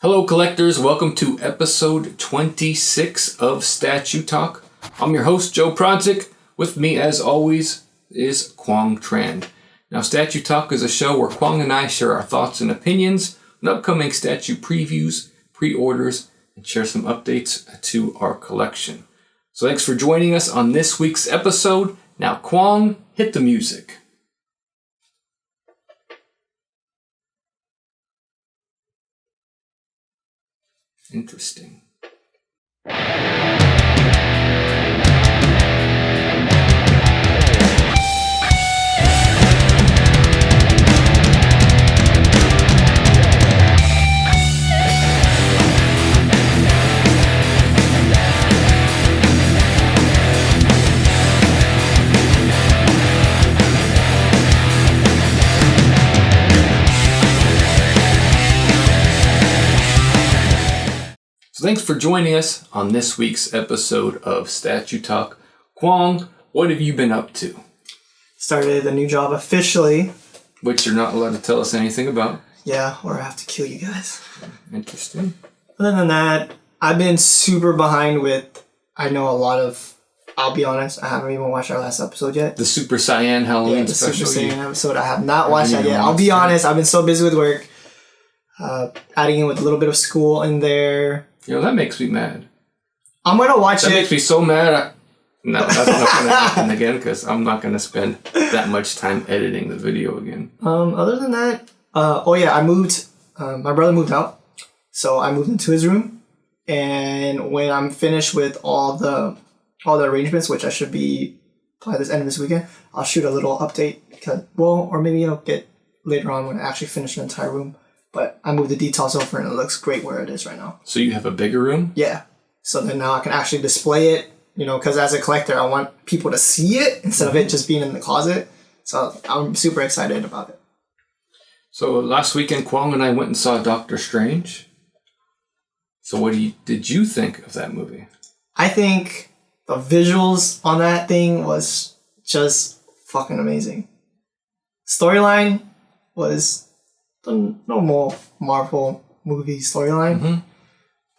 Hello collectors, welcome to episode 26 of Statue Talk. I'm your host Joe Prodzik. With me as always is Quang Tran. Now Statue Talk is a show where Quang and I share our thoughts and opinions on upcoming statue previews, pre-orders, and share some updates to our collection. So thanks for joining us on this week's episode. Now Quang, hit the music. Interesting. Thanks for joining us on this week's episode of Statue Talk. Quang, what have you been up to? Started a new job officially. Which you're not allowed to tell us anything about. Yeah, or I have to kill you guys. Interesting. Other than that, I've been super behind with, I'll be honest, I haven't even watched our last episode yet. The Super Saiyan Halloween the special. Super Saiyan episode, I have not watched that yet. I'll be honest, I've been so busy with work. Adding in with a little bit of school in there. You know, that makes me mad. I'm going to watch it. That makes me so mad. No, that's not going to happen again because I'm not going to spend that much time editing the video again. Other than that, I moved. My brother moved out. So I moved into his room. And when I'm finished with all the arrangements, which I should be by this end of this weekend, I'll shoot a little update. Or maybe I'll get later on when I actually finish the entire room. But I moved the details over and it looks great where it is right now. So you have a bigger room? Yeah. So then now I can actually display it, because as a collector, I want people to see it instead of it just being in the closet. So I'm super excited about it. So last weekend, Quang and I went and saw Doctor Strange. So what did you think of that movie? I think the visuals on that thing was just fucking amazing. Storyline was the normal Marvel movie storyline. Mm-hmm.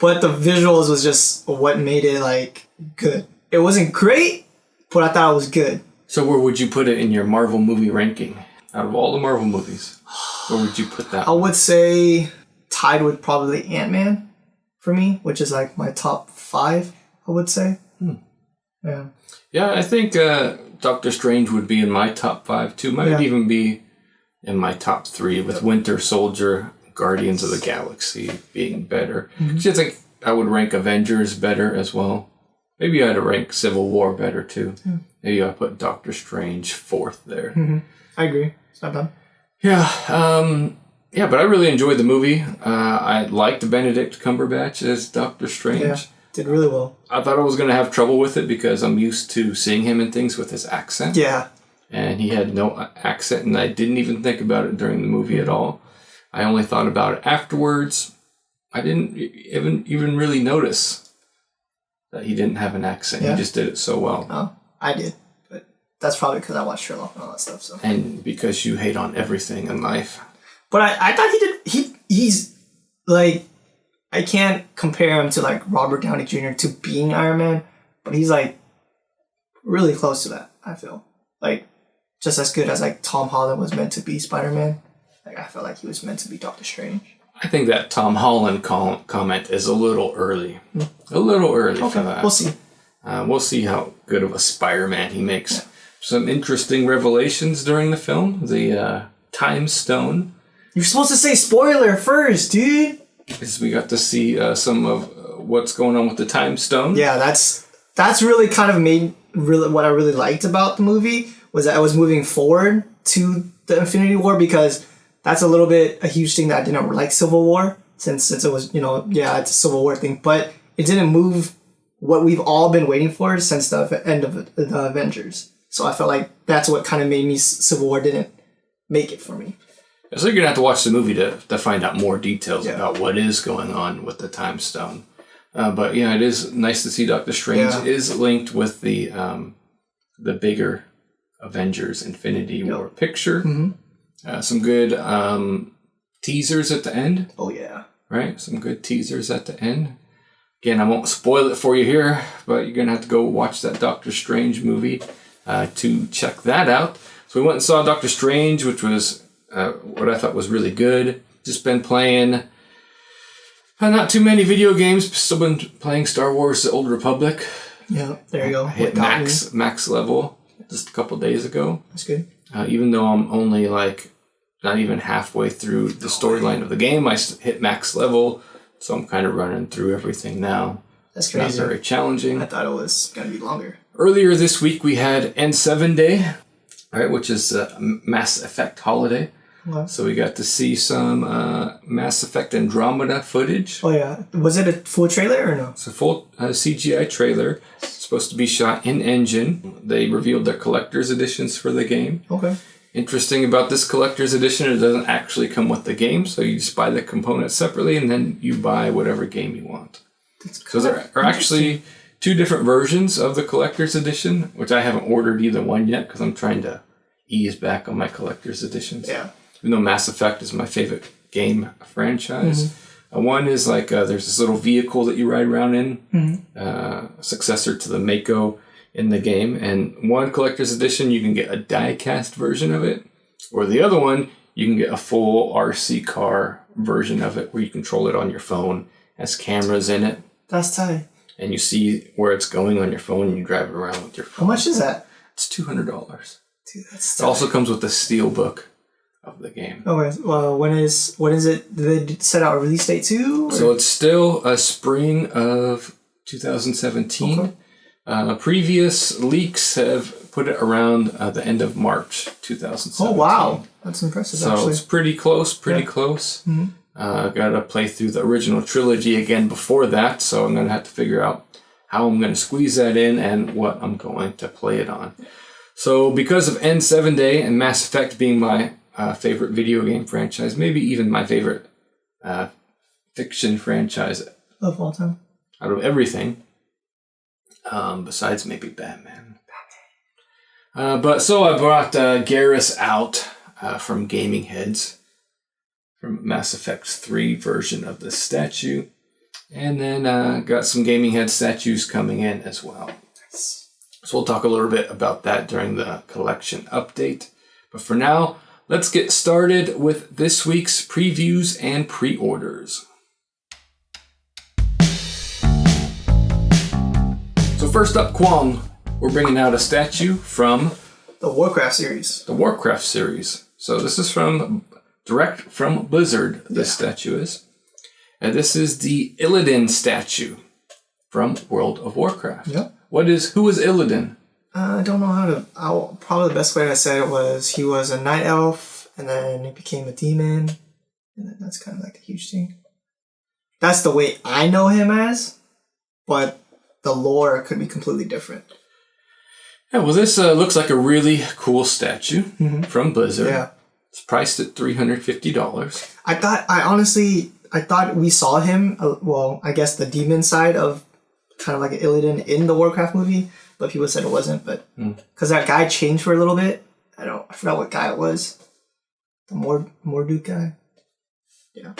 But the visuals was just what made it, good. It wasn't great, but I thought it was good. So where would you put it in your Marvel movie ranking? Out of all the Marvel movies, where would you put that? I would say tied with probably Ant-Man for me, which is my top 5, I would say. Yeah. Yeah, I think Doctor Strange would be in my top 5 too. Might even be in my top 3 with Winter Soldier, Guardians of the Galaxy being better. Mm-hmm. I think I would rank Avengers better as well. Maybe I'd rank Civil War better too. Yeah. Maybe I'd put Doctor Strange 4th there. Mm-hmm. I agree. It's not bad. Yeah, but I really enjoyed the movie. I liked Benedict Cumberbatch as Doctor Strange. Yeah, did really well. I thought I was going to have trouble with it because I'm used to seeing him in things with his accent. Yeah. And he had no accent, and I didn't even think about it during the movie at all. I only thought about it afterwards. I didn't even really notice that he didn't have an accent. Yeah. He just did it so well. Oh, I did. But that's probably because I watched Sherlock and all that stuff. So. And because you hate on everything in life. But I thought he did... He's, I can't compare him to, Robert Downey Jr. to being Iron Man, but he's, really close to that, I feel. Just as good as Tom Holland was meant to be Spider-Man. I felt like he was meant to be Doctor Strange. I think that Tom Holland comment is a little early. A little early for that. We'll see. We'll see how good of a Spider-Man he makes. Yeah. Some interesting revelations during the film. The Time Stone. You're supposed to say spoiler first, dude. Because we got to see some of what's going on with the Time Stone. Yeah, that's really kind of made what I really liked about the movie. Was that I was moving forward to the Infinity War because that's a huge thing that I didn't like Civil War since it was, it's a Civil War thing, but it didn't move what we've all been waiting for since the end of the Avengers. So I felt like that's what kind of made me Civil War didn't make it for me. So you're going to have to watch the movie to find out more details about what is going on with the Time Stone. But yeah, it is nice to see Doctor Strange is linked with the bigger Avengers Infinity War picture. Mm-hmm. Some good teasers at the end. Oh, yeah. right? Some good teasers at the end. Again, I won't spoil it for you here, but you're going to have to go watch that Doctor Strange movie to check that out. So we went and saw Doctor Strange, which was what I thought was really good. Just been playing not too many video games. Still been playing Star Wars: The Old Republic. Yeah, there you go. Hit max level just a couple days ago. That's good. Even though I'm only not even halfway through the storyline of the game, I hit max level. So I'm kind of running through everything now. That's crazy. Not very challenging. I thought it was going to be longer. Earlier this week, we had N7 Day, right, which is a Mass Effect holiday. Okay. So we got to see some Mass Effect Andromeda footage. Oh, yeah. Was it a full trailer or no? It's a full CGI trailer. It's supposed to be shot in-engine. They revealed their collector's editions for the game. Okay. Interesting about this collector's edition, it doesn't actually come with the game, so you just buy the components separately, and then you buy whatever game you want. So there are actually 2 different versions of the collector's edition, which I haven't ordered either one yet, because I'm trying to ease back on my collector's editions. Yeah. Even though Mass Effect is my favorite game franchise. One is there's this little vehicle that you ride around in, successor to the Mako in the game, and one collector's edition you can get a die-cast version of it, or the other one you can get a full RC car version of it where you control it on your phone, has cameras in it. That's tight. And you see where it's going on your phone and you drive it around with your phone. How much is that? It's $200. Dude, that's tight. It also comes with the steel book of the game. Okay, well, when is it? Did they set out a release date too? Or? So it's still a spring of 2017. Okay. Previous leaks have put it around the end of March 2017. Oh, wow. That's impressive, so actually. It's pretty close. Got to play through the original trilogy again before that, so I'm going to have to figure out how I'm going to squeeze that in and what I'm going to play it on. So because of N7 Day and Mass Effect being my favorite video game franchise, maybe even my favorite fiction franchise of all time, out of everything, besides maybe Batman. So I brought Garrus out from Gaming Heads, from Mass Effect 3 version of the statue. And then got some Gaming Head statues coming in as well. Nice. So we'll talk a little bit about that during the collection update. But for now, let's get started with this week's previews and pre-orders. So first up, Kwong, we're bringing out a statue from the Warcraft series. The Warcraft series. So this is direct from Blizzard, this statue is. And this is the Illidan statue from World of Warcraft. Yep. Who is Illidan? I don't know probably the best way to say it was he was a night elf, and then he became a demon, and then that's kind of like a huge thing. That's the way I know him as, but the lore could be completely different. Yeah, well, this looks like a really cool statue from Blizzard. Yeah. It's priced at $350. I thought we saw him, I guess the demon side of kind of like an Illidan in the Warcraft movie, but people said it wasn't, but because that guy changed for a little bit. I forgot what guy it was. The Morduke guy. Yeah.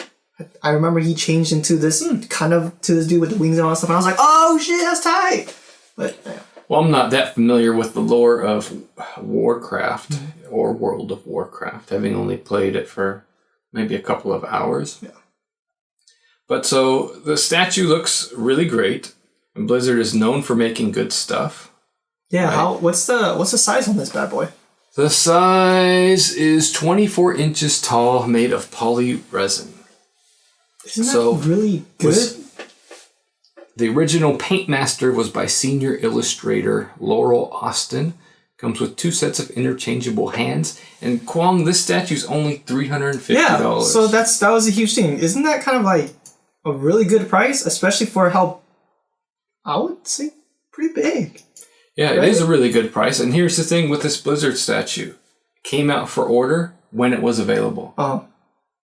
I remember he changed into this to this dude with the wings and all that stuff, and I was like, oh shit, that's tight! But, yeah. Well, I'm not that familiar with the lore of Warcraft or World of Warcraft, having only played it for maybe a couple of hours. Yeah. But so the statue looks really great, and Blizzard is known for making good stuff. Yeah, right? What's the size on this bad boy? The size is 24 inches tall, made of poly resin. Isn't that really good? The original paint master was by senior illustrator Laurel Austin. Comes with 2 sets of interchangeable hands. And Kwong, this statue's only $350. Yeah, so that was a huge thing. Isn't that kind of like a really good price, especially for how, I would say, pretty big. Yeah, right? It is a really good price. And here's the thing with this Blizzard statue. It came out for order when it was available.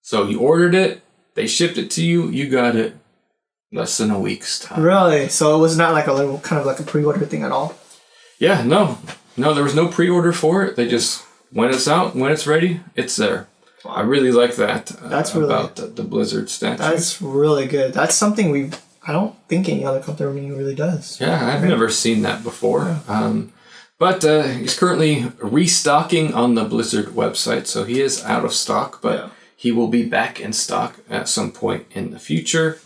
So you ordered it, they shipped it to you, you got it less than a week's time. Really? So it was not like a little kind of like a pre-order thing at all? Yeah, no, there was no pre-order for it. They just, when it's out, when it's ready, it's there. I really like that. That's really about the Blizzard statue. That's really good. That's something I don't think any other company really does. Yeah, I've never seen that before. Yeah. But he's currently restocking on the Blizzard website, so he is out of stock, but he will be back in stock at some point in the future.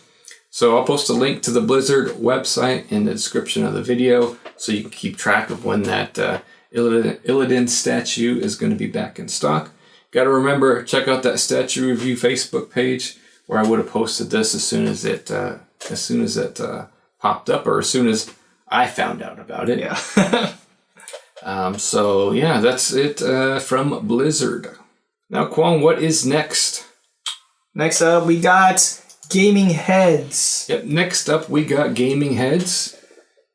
So I'll post a link to the Blizzard website in the description of the video so you can keep track of when that Illidan statue is going to be back in stock. Got to remember, check out that statue review Facebook page where I would have posted this as soon as it popped up, or as soon as I found out about it. Yeah. So yeah, that's it from Blizzard. Now, Kwong, what is next? Next up, we got Gaming Heads. Yep. Next up, we got Gaming Heads.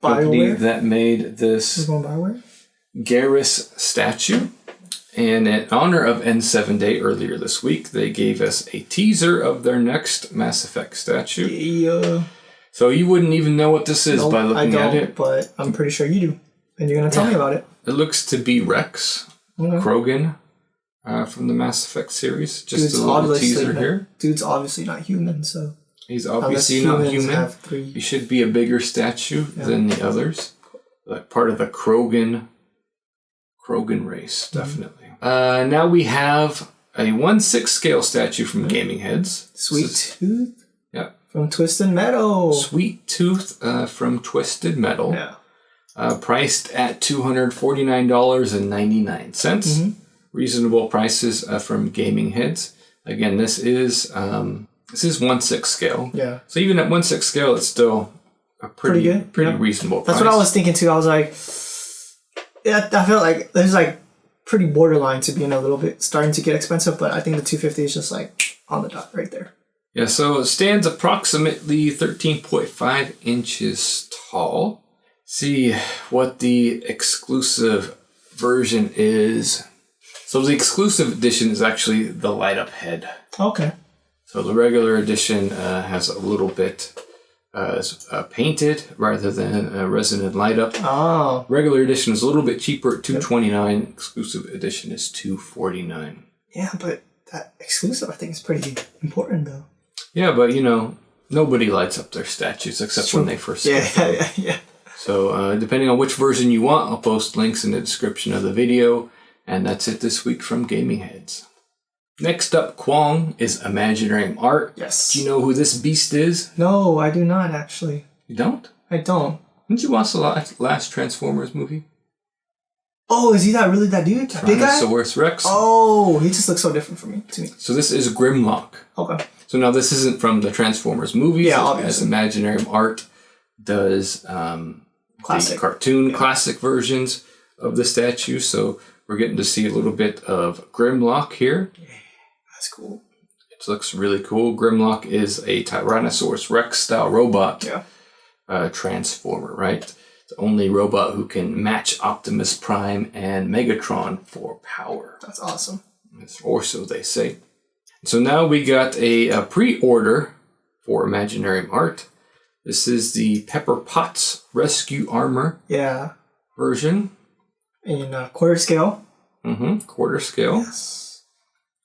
Company that made this Garrus statue. And in honor of N7 Day earlier this week, they gave us a teaser of their next Mass Effect statue. Yeah. So you wouldn't even know what this is by looking at it. But I'm pretty sure you do. And you're going to tell me about it. It looks to be Rex Krogan from the Mass Effect series. Just a little teaser here. Dude's obviously not human, so... He's obviously not human. He should be a bigger statue than the others. Like part of the Krogan race, definitely. Now we have a 1/6 scale statue from Gaming Heads. Sweet Tooth? Yeah. From Twisted Metal. Sweet Tooth from Twisted Metal. Yeah. Priced at $249.99. Reasonable prices from Gaming Heads. Again, this is 1/6 scale. Yeah. So even at 1/6 scale, it's still a pretty reasonable price. That's what I was thinking too. I was like, yeah, I felt like there's like pretty borderline to being a little bit starting to get expensive, but I think the 250 is just like on the dot right there. Yeah, so it stands approximately 13.5 inches tall. See what the exclusive version is. So the exclusive edition is actually the light up head. Okay. So the regular edition has a little bit painted rather than a resin light up. Oh. Regular edition is a little bit cheaper at $229. Exclusive edition is $249. Yeah, but that exclusive I think is pretty important though. Yeah, but nobody lights up their statues except when they first start. Yeah. So depending on which version you want, I'll post links in the description of the video. And that's it this week from Gaming Heads. Next up, Kwong, is Imaginarium Art. Yes. Do you know who this beast is? No, I do not actually. You don't? I don't. Didn't you watch the last Transformers movie? Oh, is he really that dude? That big guy? Tyrannosaurus Rex. Oh, he just looks so different to me. So this is Grimlock. Okay. So now this isn't from the Transformers movies. Yeah, obviously. As Imaginarium Art does the cartoon classic versions of the statue. So we're getting to see a little bit of Grimlock here. Yeah, that's cool. It looks really cool. Grimlock is a Tyrannosaurus Rex style robot transformer, right? The only robot who can match Optimus Prime and Megatron for power. That's awesome. Or so they say. So now we got a pre-order for Imaginarium Art. This is the Pepper Potts Rescue Armor version. In quarter scale. Quarter scale. Yes.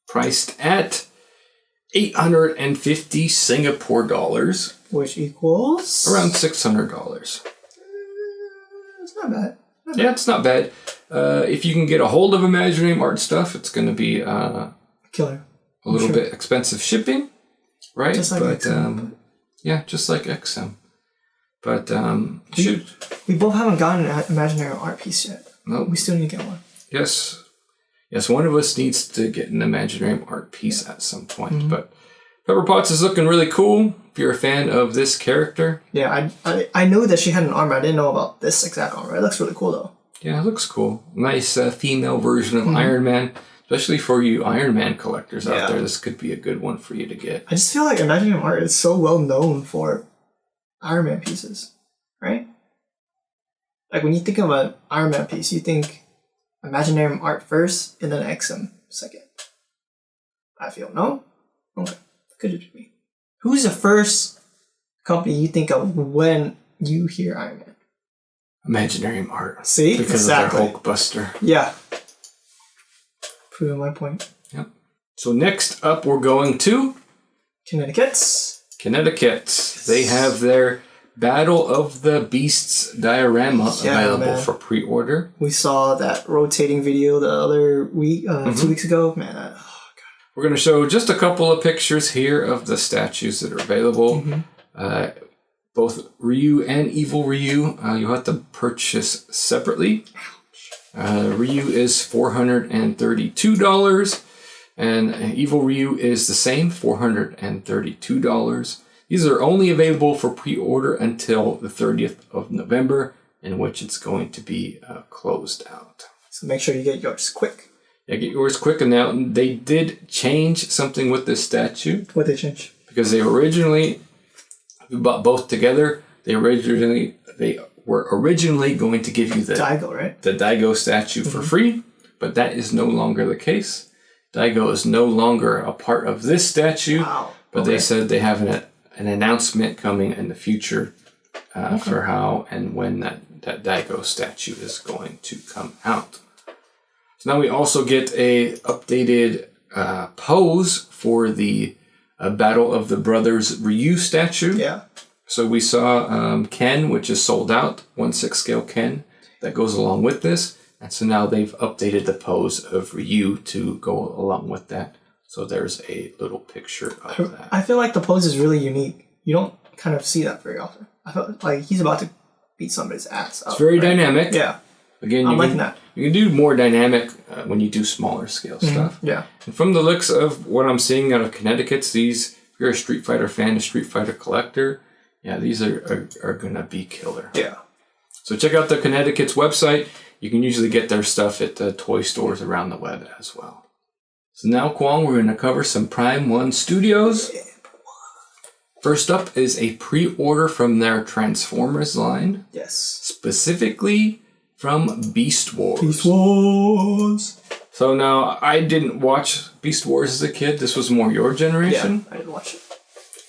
Priced at 850 Singapore dollars. Which equals? Around $600. It's not bad. Yeah, it's not bad. If you can get a hold of Imaginarium Art stuff, it's going to be killer. A little bit expensive shipping, right? Just like XM. Yeah, just like XM. But we both haven't gotten an Imaginarium Art piece yet. No, we still need to get one. Yes, one of us needs to get an Imaginarium Art piece at some point. But Pepper Potts is looking really cool. If you're a fan of this character, yeah, I know that she had an armor. I didn't know about this exact armor. It looks really cool though. Yeah, it looks cool. Nice female version of Iron Man. Especially for you Iron Man collectors out there, this could be a good one for you to get. I just feel like Imaginarium Art is so well known for Iron Man pieces, right? Like when you think of an Iron Man piece, you think Imaginarium Art first and then XM second. I feel, no? Okay, could it be? Who's the first company you think of when you hear Iron Man? Imaginarium Art. See? Because of their Hulkbuster. Yeah. Proving my point. Yep. So next up, we're going to Kinqtiquettes. Kinqtiquettes. They have their Battle of the Beasts diorama available for pre-order. We saw that rotating video the other week, 2 weeks ago. Man, oh God. We're going to show just a couple of pictures here of the statues that are available. Both Ryu and Evil Ryu, you'll have to purchase separately. Ryu is $432, and Evil Ryu is the same, $432. These are only available for pre-order until the 30th of November, in which it's going to be closed out. So make sure you get yours quick. Yeah, get yours quick. And now they did change something with this statue. What they change? Because they originally, we bought both together. They were originally going to give you the Daigo, right? The Daigo statue for free, but that is no longer the case. Daigo is no longer a part of this statue. Wow. But they said they have an announcement coming in the future for how and when that Daigo statue is going to come out. So now we also get a updated pose for the Battle of the Brothers Ryu statue. Yeah. So we saw Ken, which is sold out, 1/6 scale Ken, that goes along with this. And so now they've updated the pose of Ryu to go along with that. So there's a little picture of that. I feel like the pose is really unique. You don't kind of see that very often. I felt like he's about to beat somebody's ass up. It's very dynamic. Yeah. Again, I'm liking that. You can do more dynamic when you do smaller scale stuff. Yeah. And from the looks of what I'm seeing out of Kinqtiquettes, if you're a Street Fighter fan, a Street Fighter collector, yeah, these are going to be killer. Yeah. So check out the Kinqtiquettes website. You can usually get their stuff at the toy stores around the web as well. So now, Kwong, we're going to cover some Prime 1 Studios. First up is a pre-order from their Transformers line. Yes. Specifically from Beast Wars. Beast Wars. So now, I didn't watch Beast Wars as a kid. This was more your generation. Yeah, I didn't watch it.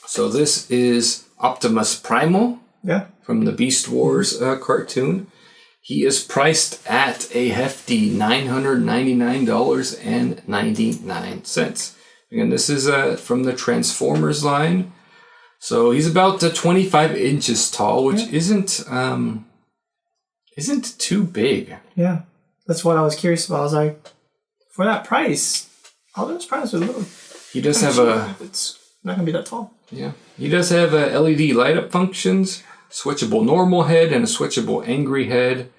So this is Optimus Primal. Yeah. From the Beast Wars cartoon. He is priced at a hefty $999.99. Again, this is from the Transformers line. So he's about 25 inches tall, which isn't too big. Yeah. That's what I was curious about. I was like, for that price, all those prices are little. He does have It's not going to be that tall. Yeah. He does have LED light up functions. Switchable normal head and a switchable angry head.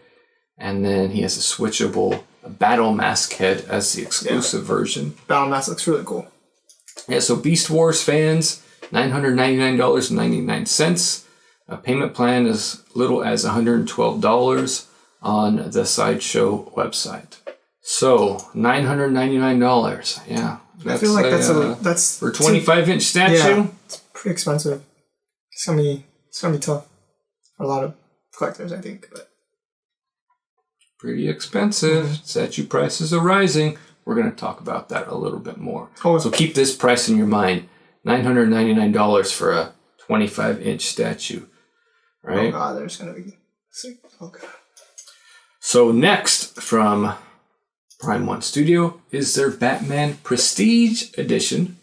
And then he has a switchable battle mask head as the exclusive version. Battle mask looks really cool. Yeah, so Beast Wars fans, $999.99. Payment plan as little as $112 on the Sideshow website. So $999. Yeah. I feel like that's for a 25-inch statue. Yeah, it's pretty expensive. It's gonna be tough for a lot of collectors, I think. But pretty expensive. Statue prices are rising. We're going to talk about that a little bit more. Oh. So keep this price in your mind. $999 for a 25-inch statue. Right? Oh God, there's gonna be sick. Oh God. So next from Prime 1 Studio is their Batman Prestige Edition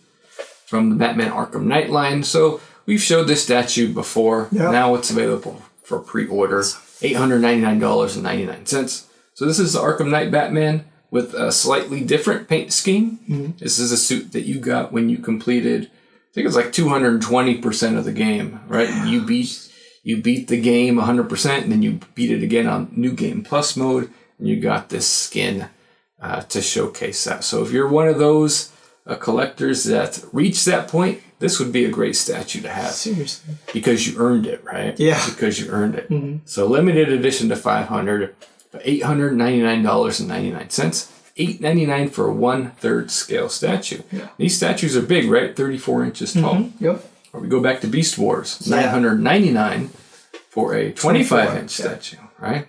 from the Batman Arkham Knight line. So we've showed this statue before. Yep. Now it's available for pre-order. $899.99. So this is the Arkham Knight Batman with a slightly different paint scheme. Mm-hmm. This is a suit that you got when you completed, I think it's like 220% of the game, right? Yeah. You beat the game 100%, and then you beat it again on New Game Plus mode, and you got this skin to showcase that. So if you're one of those collectors that reach that point, this would be a great statue to have. Seriously. Because you earned it, right? Yeah. Because you earned it. Mm-hmm. So limited edition to 500, but $899.99. $899 for a 1/3 scale statue. Yeah. These statues are big, right? 34 inches tall. Mm-hmm. Yep. Or we go back to Beast Wars. $999 for a 25-inch statue, right?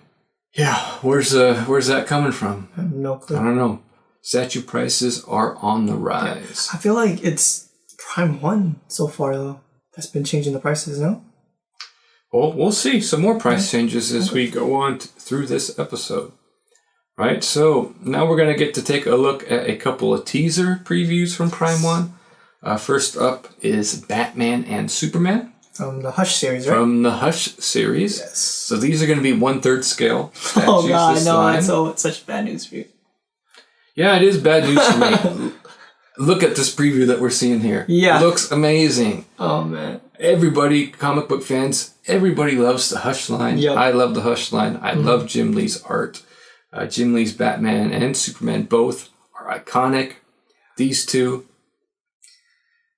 Yeah. Where's that coming from? I have no clue. I don't know. Statue prices are on the rise. I feel like it's Prime 1 so far, though. That's been changing the prices, no? Well, we'll see some more price changes as we go on through this episode. Right, so now we're going to get to take a look at a couple of teaser previews from Prime 1. First up is Batman and Superman. From the Hush series, right? From the Hush series. Yes. So these are going to be 1/3 scale. Oh god, no, it's such bad news for you. Yeah, it is bad news for me. Look at this preview that we're seeing here. Yeah. It looks amazing. Oh man. Everybody, comic book fans, everybody loves the Hush line. Yep. I love the Hush line. I love Jim Lee's art. Jim Lee's Batman and Superman both are iconic. These two.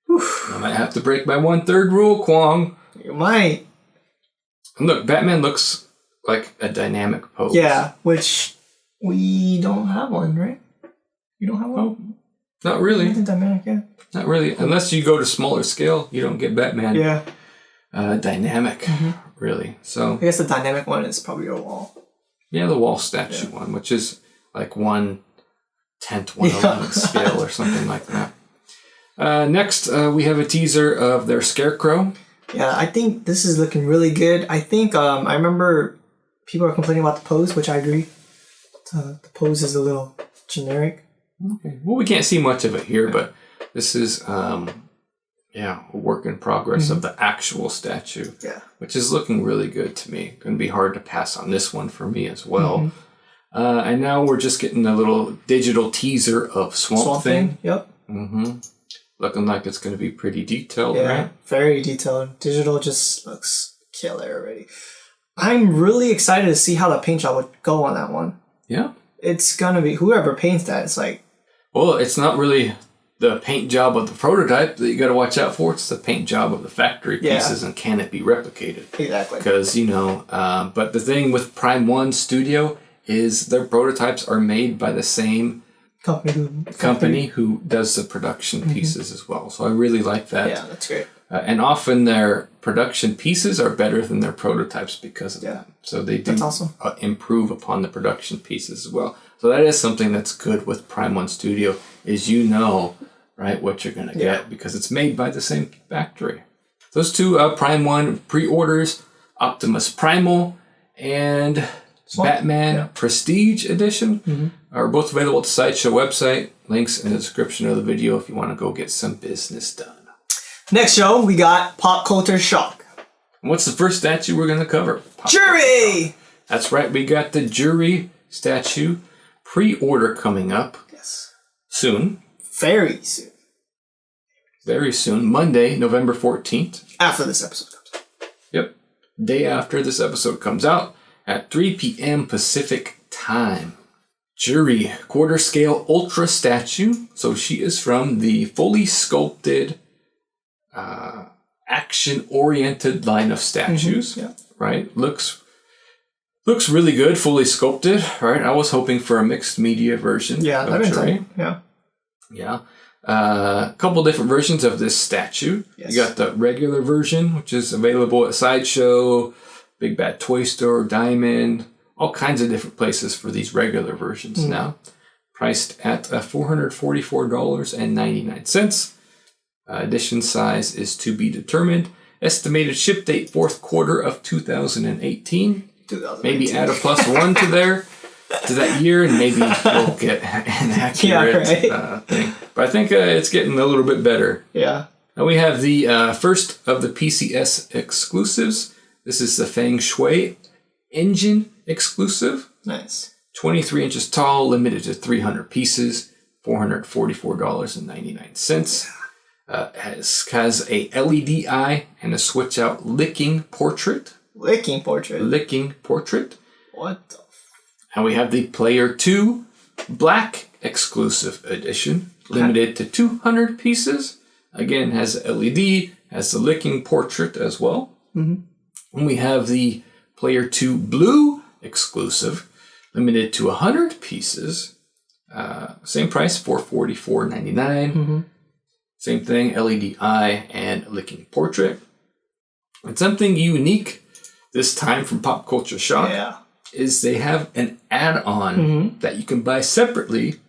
I might have to break my 1/3 rule, Kwong. You might. And look, Batman looks like a dynamic pose. Yeah, which we don't have one, right? You don't have one? Oh, not really. Nothing dynamic, yeah. Not really. Unless you go to smaller scale, you don't get Batman. Yeah. Dynamic, really. So I guess the dynamic one is probably your wall. yeah, the wall statue one, which is like 1/10, 1/11 scale or something like that. Next, we have a teaser of their Scarecrow. Yeah, I think this is looking really good. I think I remember people are complaining about the pose, which I agree. The pose is a little generic. Okay. Well, we can't see much of it here, but this is a work in progress of the actual statue. Yeah. Which is looking really good to me. Going to be hard to pass on this one for me as well. And now we're just getting a little digital teaser of Swamp Thing. Yep. Looking like it's going to be pretty detailed, Yeah, right? very detailed. Digital just looks killer already. I'm really excited to see how the paint job would go on that one. Yeah. It's going to be, whoever paints that, it's like... Well, it's not really the paint job of the prototype that you got to watch out for. It's the paint job of the factory pieces, and can it be replicated? Exactly. Because, but the thing with Prime 1 Studio is their prototypes are made by the same company who does the production pieces as well. So I really like that. Yeah, that's great. And often their production pieces are better than their prototypes because of that. So they do improve upon the production pieces as well. So that is something that's good with Prime 1 Studio is right, what you're going to get because it's made by the same factory. Those two Prime 1 pre-orders, Optimus Primal and Batman Prestige Edition, are both available at the Sideshow website. Links in the description of the video if you want to go get some business done. Next show, we got Pop Culture Shock. And what's the first statue we're going to cover? Juri! That's right, we got the Juri statue pre-order coming up. Yes. Soon. Very soon. Very soon. Monday, November 14th. After this episode comes out. Yep. Day after this episode comes out at 3 p.m. Pacific time. Juri, quarter scale ultra statue. So she is from the fully sculpted, action-oriented line of statues. Right? Looks really good, fully sculpted. Right? I was hoping for a mixed media version. Yeah, of Juri. Yeah. A couple different versions of this statue. Yes. You got the regular version, which is available at Sideshow, Big Bad Toy Store, Diamond, all kinds of different places for these regular versions now. Priced at $444.99. Edition size is to be determined. Estimated ship date 4th quarter of 2018. Maybe add a +1 to that year, and maybe you'll get an accurate thing. But I think it's getting a little bit better. Yeah. Now we have the first of the PCS exclusives. This is the Feng Shui Engine exclusive. Nice. 23 inches tall, limited to 300 pieces, $444.99. Has a LED eye and a switch out licking portrait. Licking portrait? What the And we have the Player 2 Black exclusive edition, limited to 200 pieces. Again, has LED, has the licking portrait as well. And we have the Player 2 Blue exclusive, limited to 100 pieces. Same price, $444.99. Same thing, LED eye and licking portrait. And something unique this time from Pop Culture Shock is they have an add-on that you can buy separately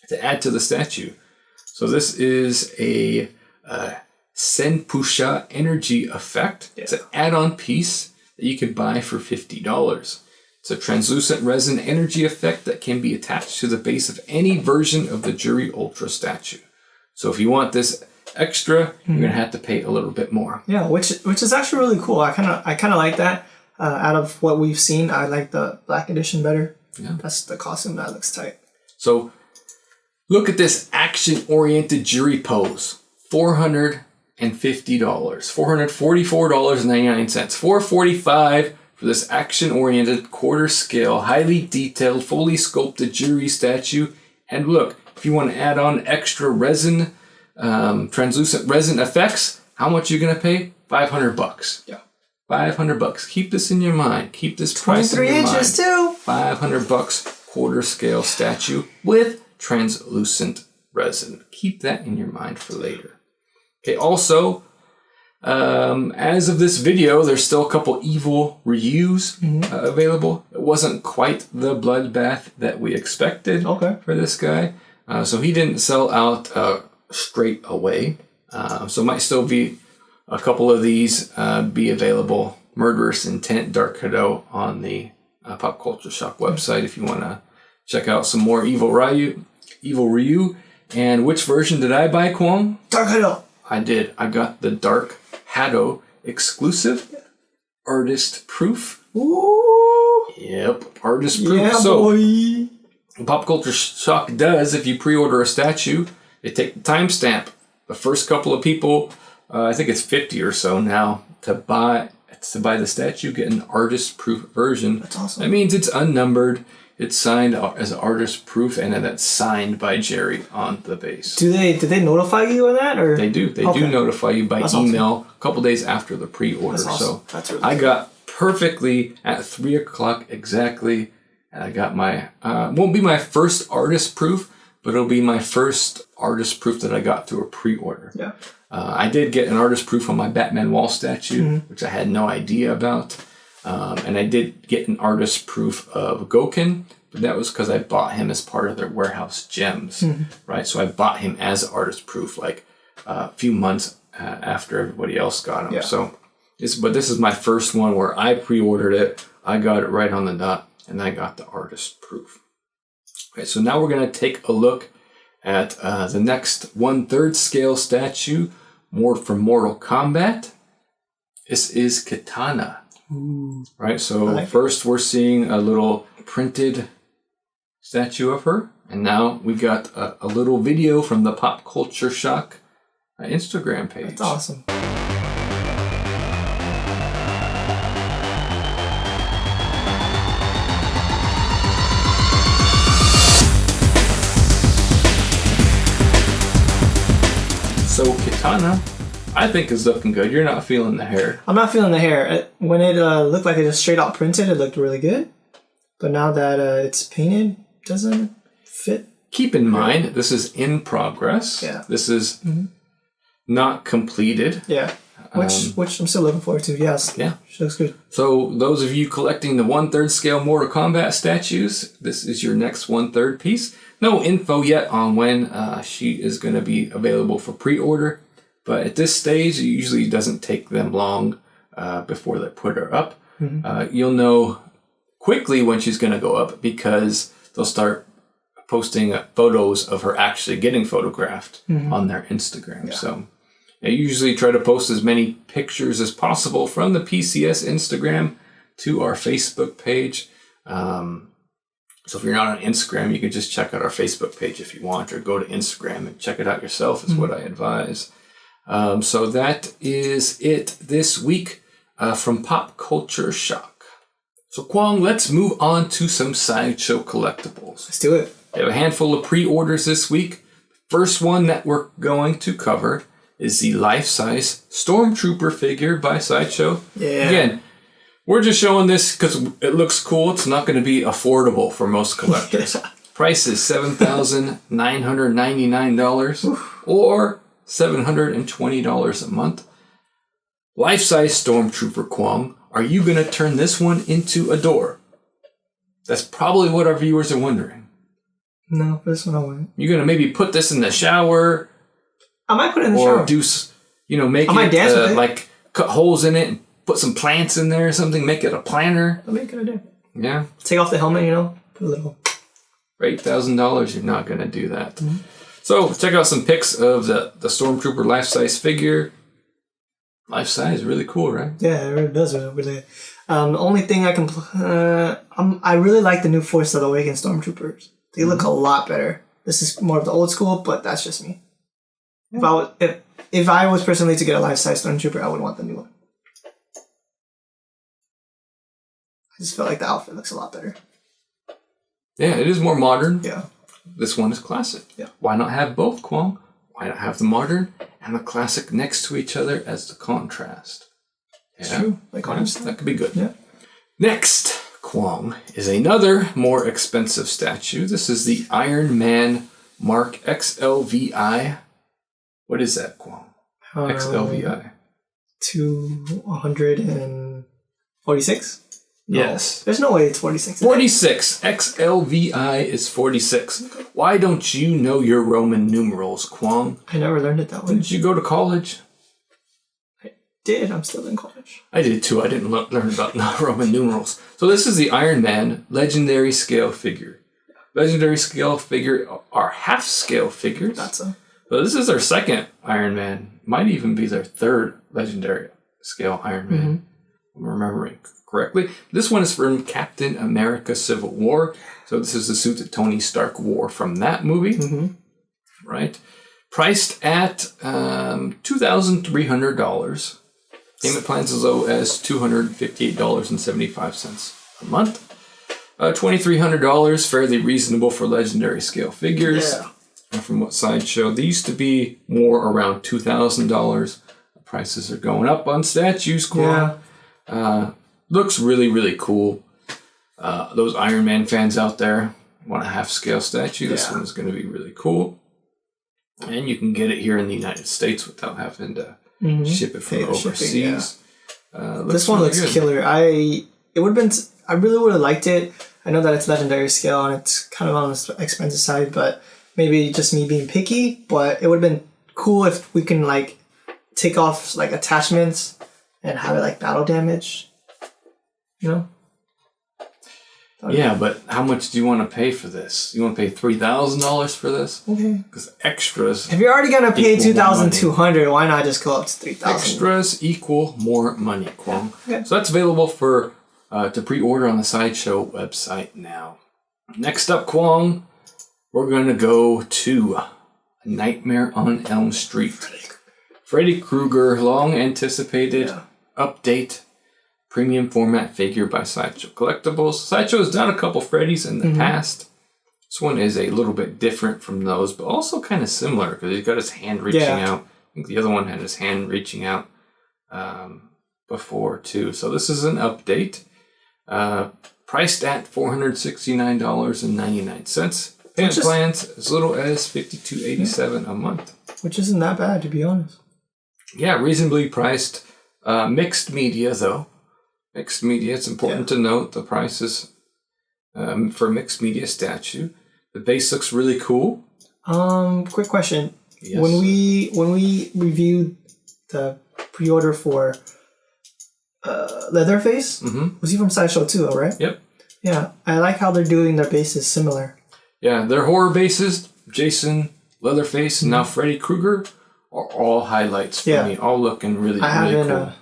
to add to the statue. So this is a Senpusha energy effect. It's an add-on piece that you can buy for $50. It's a translucent resin energy effect that can be attached to the base of any version of the Juri Ultra statue. So if you want this extra, you're gonna have to pay a little bit more. Yeah, which is actually really cool. I kind of like that. Out of what we've seen, I like the black edition better. Yeah. That's the costume that looks tight. So look at this action-oriented Juri pose. $450. $444.99. $445 for this action-oriented, quarter-scale, highly detailed, fully sculpted Juri statue. And look, if you want to add on extra resin, translucent resin effects, how much are you gonna pay? $500. Yeah. $500. Keep this in your mind. Keep this price in your mind. 23 inches too. $500 quarter scale statue with translucent resin. Keep that in your mind for later. Okay. Also, as of this video, there's still a couple evil reuse available. It wasn't quite the bloodbath that we expected for this guy, so he didn't sell out straight away. So might still be a couple of these be available. Murderous Intent Dark Cadeau on the Pop Culture Shock website if you want to check out some more Evil Ryu. And which version did I buy, Kwong? Dark Cadeau. I did. I got the Dark Cadeau exclusive artist proof. Ooh. Yep, artist proof. Yeah, so boy. Pop Culture Shock does, if you pre-order a statue, they take the timestamp. The first couple of people, I think it's 50 or so now, to buy the statue, get an artist proof version. That's awesome. That means it's unnumbered, it's signed as an artist proof, and then that's signed by Jerry on the base. Did they notify you of that, or they do? They do notify you by email a couple days after the pre-order. That's awesome. So that's really I cool. got perfectly at 3 o'clock exactly, and I got my won't be my first artist proof, but it'll be my first artist proof that I got through a pre-order. Yeah. I did get an artist proof on my Batman wall statue, which I had no idea about. And I did get an artist proof of Goken, but that was because I bought him as part of their warehouse gems, right? So I bought him as artist proof like a few months after everybody else got him. Yeah. So, this is my first one where I pre-ordered it. I got it right on the dot, and I got the artist proof. Okay, so now we're going to take a look at the next 1/3 scale statue, more from Mortal Kombat. This is Kitana. Ooh. Right, so first we're seeing a little printed statue of her, and now we got a little video from the Pop Culture Shock Instagram page. That's awesome. So Kitana, I think is looking good. You're not feeling the hair. I'm not feeling the hair. When it looked like it just straight out printed, it looked really good. But now that it's painted, it doesn't fit. Keep in mind, this is in progress. Yeah. This is not completed. Yeah. Which I'm still looking forward to. Yes. Yeah. She looks good. So those of you collecting the 1/3 scale Mortal Kombat statues, this is your next 1/3 piece. No info yet on when she is going to be available for pre-order. But at this stage, it usually doesn't take them long before they put her up. You'll know quickly when she's going to go up because they'll start posting photos of her actually getting photographed on their Instagram. Yeah. So I usually try to post as many pictures as possible from the PCS Instagram to our Facebook page. So if you're not on Instagram, you can just check out our Facebook page if you want, or go to Instagram and check it out yourself is what I advise. So that is it this week from Pop Culture Shock. So Kwong, let's move on to some Sideshow Collectibles. Let's do it. We have a handful of pre-orders this week. First one that we're going to cover is the life-size Stormtrooper figure by Sideshow. Yeah. Again, we're just showing this because it looks cool. It's not going to be affordable for most collectors. Price is $7,999 or $720 a month. Life-size Stormtrooper, Kwong. Are you going to turn this one into a door? That's probably what our viewers are wondering. No, this one I won't. You're going to maybe put this in the shower. I might put it in the shower. Or shower. make I might dance with it. like cut holes in it and put some plants in there or something. Make it a planter. I'll make it a day. Yeah. Take off the helmet, you know? Put a little... For $8,000, you're not going to do that. Mm-hmm. So, check out some pics of the Stormtrooper life-size figure. Life-size, really cool, right? Yeah, it really does. Really. The only thing I can... I really like the new Force Awakens Stormtroopers. They look a lot better. This is more of the old school, but that's just me. Yeah. If I was personally to get a life-size Stormtrooper, I would want the new one. I just feel like the outfit looks a lot better. Yeah, it is more modern. Yeah. This one is classic. Yeah. Why not have both, Kwong? Why not have the modern and the classic next to each other as the contrast? It's true. That could be good. Yeah. Next, Kwong, is another more expensive statue. This is the Iron Man Mark XLVI. What is that, Kwong? XLVI. 246? No. Yes. There's no way it's 46. 46. XLVI is 46. Why don't you know your Roman numerals, Kwong? I never learned it that way. Did you go to college? I did. I'm still in college. I did too. I didn't learn about Roman numerals. So this is the Iron Man Legendary Scale figure. Legendary Scale figure are half-scale figures. That's so. But this is their second Iron Man. Might even be their third Legendary Scale Iron Man. Mm-hmm. I'm remembering correctly. This one is from Captain America Civil War. So this is the suit that Tony Stark wore from that movie. Mm-hmm. Right? Priced at $2,300. Payment plans as low as $258.75 a month. $2,300, fairly reasonable for Legendary Scale figures. Yeah. And from what Sideshow, they used to be more around $2,000. The prices are going up on statues, Kwong. Yeah. Looks really, really cool. Those Iron Man fans out there want a half-scale statue. This one is going to be really cool. And you can get it here in the United States without having to ship it from overseas. This one looks killer. I really would have liked it. I know that it's Legendary Scale and it's kind of on the expensive side, but maybe just me being picky. But it would have been cool if we can like take off like attachments and have it like battle damage. You know? Yeah, but how much do you want to pay for this? You want to pay $3,000 for this? Okay. Because extras. If you're already gonna pay $2,200, why not just go up to $3,000? Extras equal more money, Kwong. Yeah. So that's available for to pre-order on the Sideshow website now. Next up, Kwong, we're gonna go to Nightmare on Elm Street. Freddy Krueger, long anticipated update. Premium format figure by Sideshow Collectibles. Sideshow has done a couple Freddys in the past. This one is a little bit different from those, but also kind of similar because he's got his hand reaching out. I think the other one had his hand reaching out before too. So this is an update. Priced at $469.99. Payment plans as little as $52.87 a month. Which isn't that bad, to be honest. Yeah, reasonably priced. Mixed media though. Mixed media, it's important to note the prices for mixed media statue. The base looks really cool. Quick question. Yes. When we reviewed the pre-order for Leatherface, was he from Sideshow too, right? Yep. Yeah, I like how they're doing their bases similar. Yeah, their horror bases, Jason, Leatherface, and now Freddy Krueger, are all highlights for me. All looking really, really cool.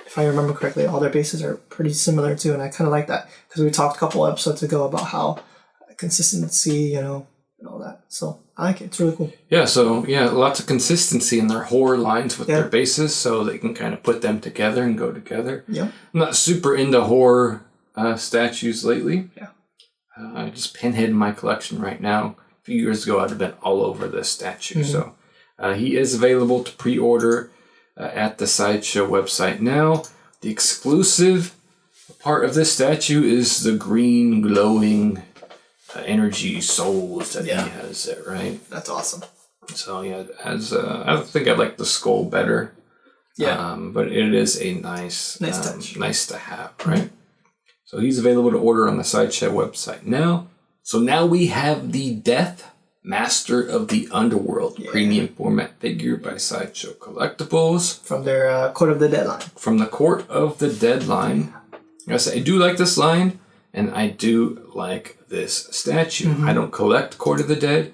If I remember correctly, all their bases are pretty similar too, and I kind of like that because we talked a couple episodes ago about how consistency, and all that. So I like it. It's really cool. Yeah, so lots of consistency in their horror lines with their bases, so they can kind of put them together and go together. Yeah. I'm not super into horror statues lately. Yeah. I just pinhead in my collection right now. A few years ago, I'd have been all over this statue. So he is available to pre-order at the Sideshow website now. The exclusive part of this statue is the green glowing energy souls that he has there, right? That's awesome. So I think I like the skull better. Yeah. But it is a nice touch. Nice to have, right? So he's available to order on the Sideshow website now. So now we have the Death Master of the Underworld premium format figure by Sideshow Collectibles. From their Court of the Deadline. From the Court of the Deadline. Yes, I do like this line, and I do like this statue. I don't collect Court of the Dead,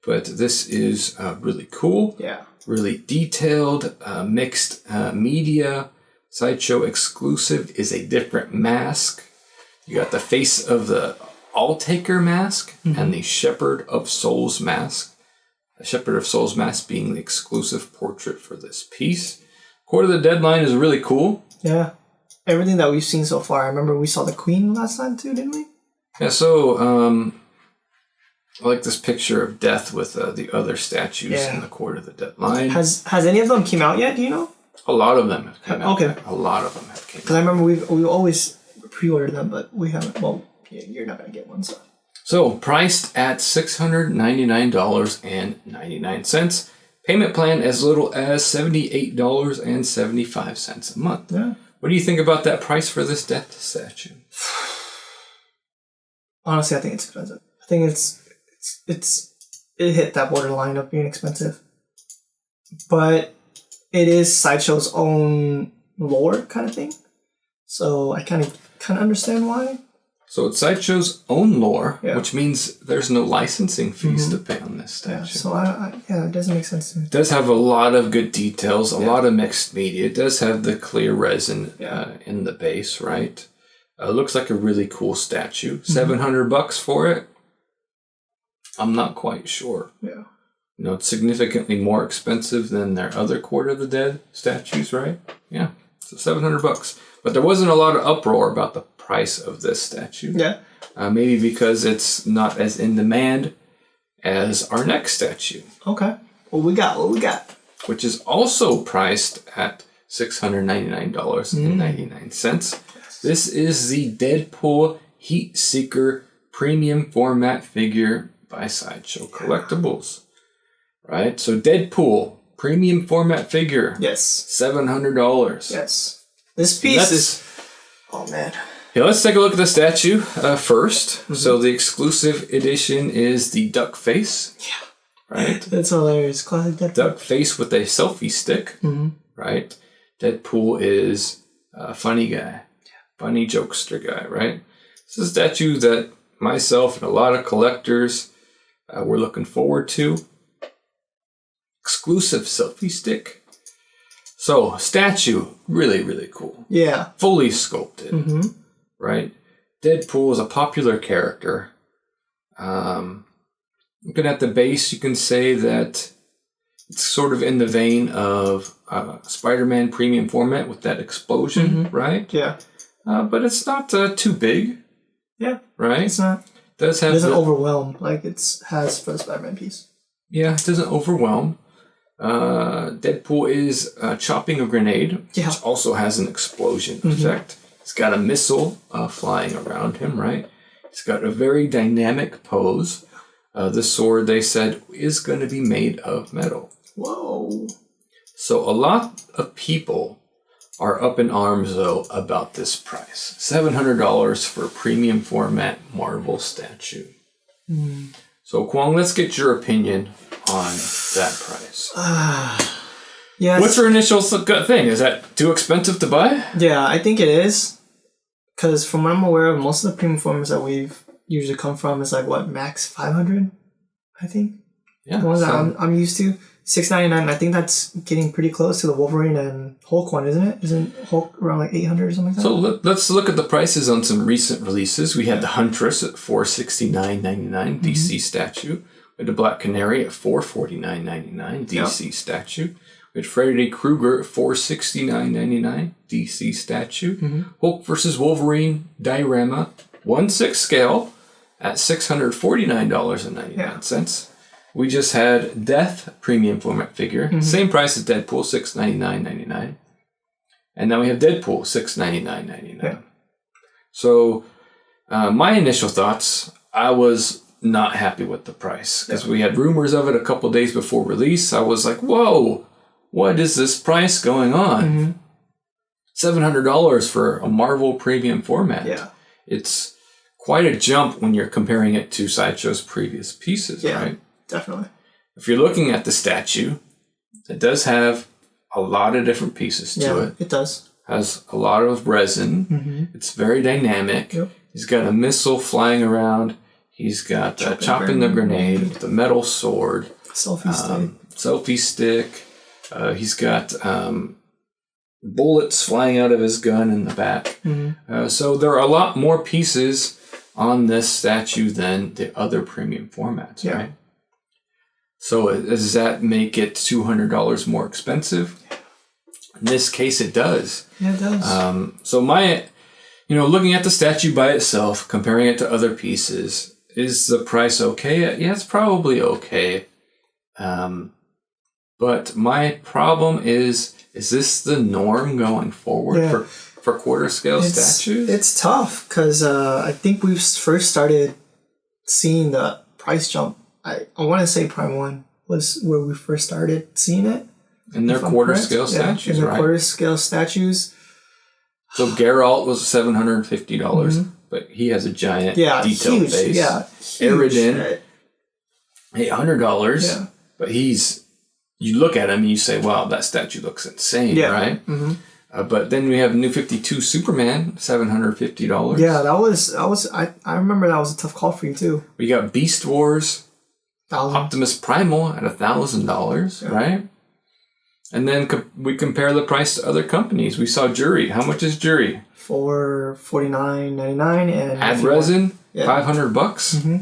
but this is really cool. Yeah. Really detailed, mixed media. Sideshow exclusive is a different mask. You got the face of the All-Taker mask and the Shepherd of Souls mask. The Shepherd of Souls mask being the exclusive portrait for this piece. Court of the Dead line is really cool. Yeah. Everything that we've seen so far. I remember we saw the Queen last time too, didn't we? Yeah, so I like this picture of Death with the other statues in the Court of the Dead line. Has any of them came out yet? Do you know? A lot of them have come out. Okay. A lot of them have came out. Because I remember we always pre-ordered them, but we haven't. Well, you're not gonna get one, so. So priced at $699.99. Payment plan as little as $78.75 a month. Yeah. What do you think about that price for this Death statue? Honestly, I think it's expensive. I think it hit that borderline of being expensive. But it is Sideshow's own lore kind of thing. So I kind of understand why. So it's Sideshow's own lore, Yeah. which means there's no licensing fees to pay on this statue. Yeah, so it doesn't make sense to me. It does have a lot of good details, a lot of mixed media. It does have the clear resin in the base, right? Looks like a really cool statue. $700 for it? I'm not quite sure. Yeah. You know, it's significantly more expensive than their other Court of the Dead statues, right? Yeah, so $700. But there wasn't a lot of uproar about the price of this statue. Yeah. Maybe because it's not as in demand as our next statue. Okay. What we got? Which is also priced at $699.99. This is the Deadpool Heat Seeker Premium Format Figure by Sideshow Collectibles. Right? So Deadpool Premium Format Figure. Yes. $700. Yes. This piece is... Oh, man. Yeah, let's take a look at the statue first. So the exclusive edition is the duck face. Yeah. Right? That's hilarious. Classic Deadpool. Duck face with a selfie stick. Right? Deadpool is a funny guy. Funny jokester guy, right? This is a statue that myself and a lot of collectors were looking forward to. Exclusive selfie stick. So, statue, really, really cool. Yeah. Fully sculpted. Right? Deadpool is a popular character. Looking at the base, you can say that it's sort of in the vein of Spider-Man Premium Format with that explosion, right? Yeah. But it's not too big. Yeah. Right? It's not. It doesn't overwhelm like it has for the Spider-Man piece. Yeah, it doesn't overwhelm. Deadpool is chopping a grenade, which also has an explosion effect. He's got a missile flying around him, right? He's got a very dynamic pose. This sword, they said, is going to be made of metal. Whoa. So a lot of people are up in arms, though, about this price. $700 for a premium format marble statue. So, Kwong, let's get your opinion on that price. Yeah. What's your initial gut thing? Is that too expensive to buy? Yeah, I think it is. Because from what I'm aware of, most of the premium formats that we've usually come from is like, what, max 500? I think. Yeah. The ones that I'm used to. $699, I think that's getting pretty close to the Wolverine and Hulk one, isn't it? Isn't Hulk around like 800 or something like that? So let's look at the prices on some recent releases. We had the Huntress at $469.99, DC statue. We had the Black Canary at $449.99, DC statue. We had Freddy Krueger at $469.99, DC statue. Hulk vs. Wolverine diorama, 1/6 scale at $649.99. We just had Death Premium Format Figure, same price as Deadpool, $699.99. And now we have Deadpool, $699.99. Yeah. So my initial thoughts, I was not happy with the price because we had rumors of it a couple days before release. I was like, whoa, what is this price going on? $700 for a Marvel Premium Format. Yeah. It's quite a jump when you're comparing it to Sideshow's previous pieces, right? Definitely. If you're looking at the statue, it does have a lot of different pieces to it. It does. has a lot of resin. Mm-hmm. It's very dynamic. Yep. He's got a missile flying around. He's got chopping the grenade with the metal sword. Selfie stick. He's got bullets flying out of his gun in the back. Mm-hmm. So there are a lot more pieces on this statue than the other premium formats, right? So does that make it $200 more expensive? In this case, it does. Yeah, it does. So looking at the statue by itself, comparing it to other pieces, is the price okay? Yeah, it's probably okay. But my problem is this the norm going forward for quarter scale statues? It's tough because I think we've first started seeing the price jump. I want to say Prime 1 was where we first started seeing it. And they're quarter scale statues, right? Quarter scale statues. So Geralt was $750, but he has a giant detailed huge, base. Yeah, Illidan, $800. Yeah. But you look at him and you say, wow, that statue looks insane, right? Mm-hmm. But then we have New 52 Superman, $750. Yeah, I remember that was a tough call for you too. We got Beast Wars, 1,000. Optimus Primal at $1,000, right? And then we compare the price to other companies. We saw Juri. How much is Juri? For $49.99 and Add resin, $500. Mm-hmm.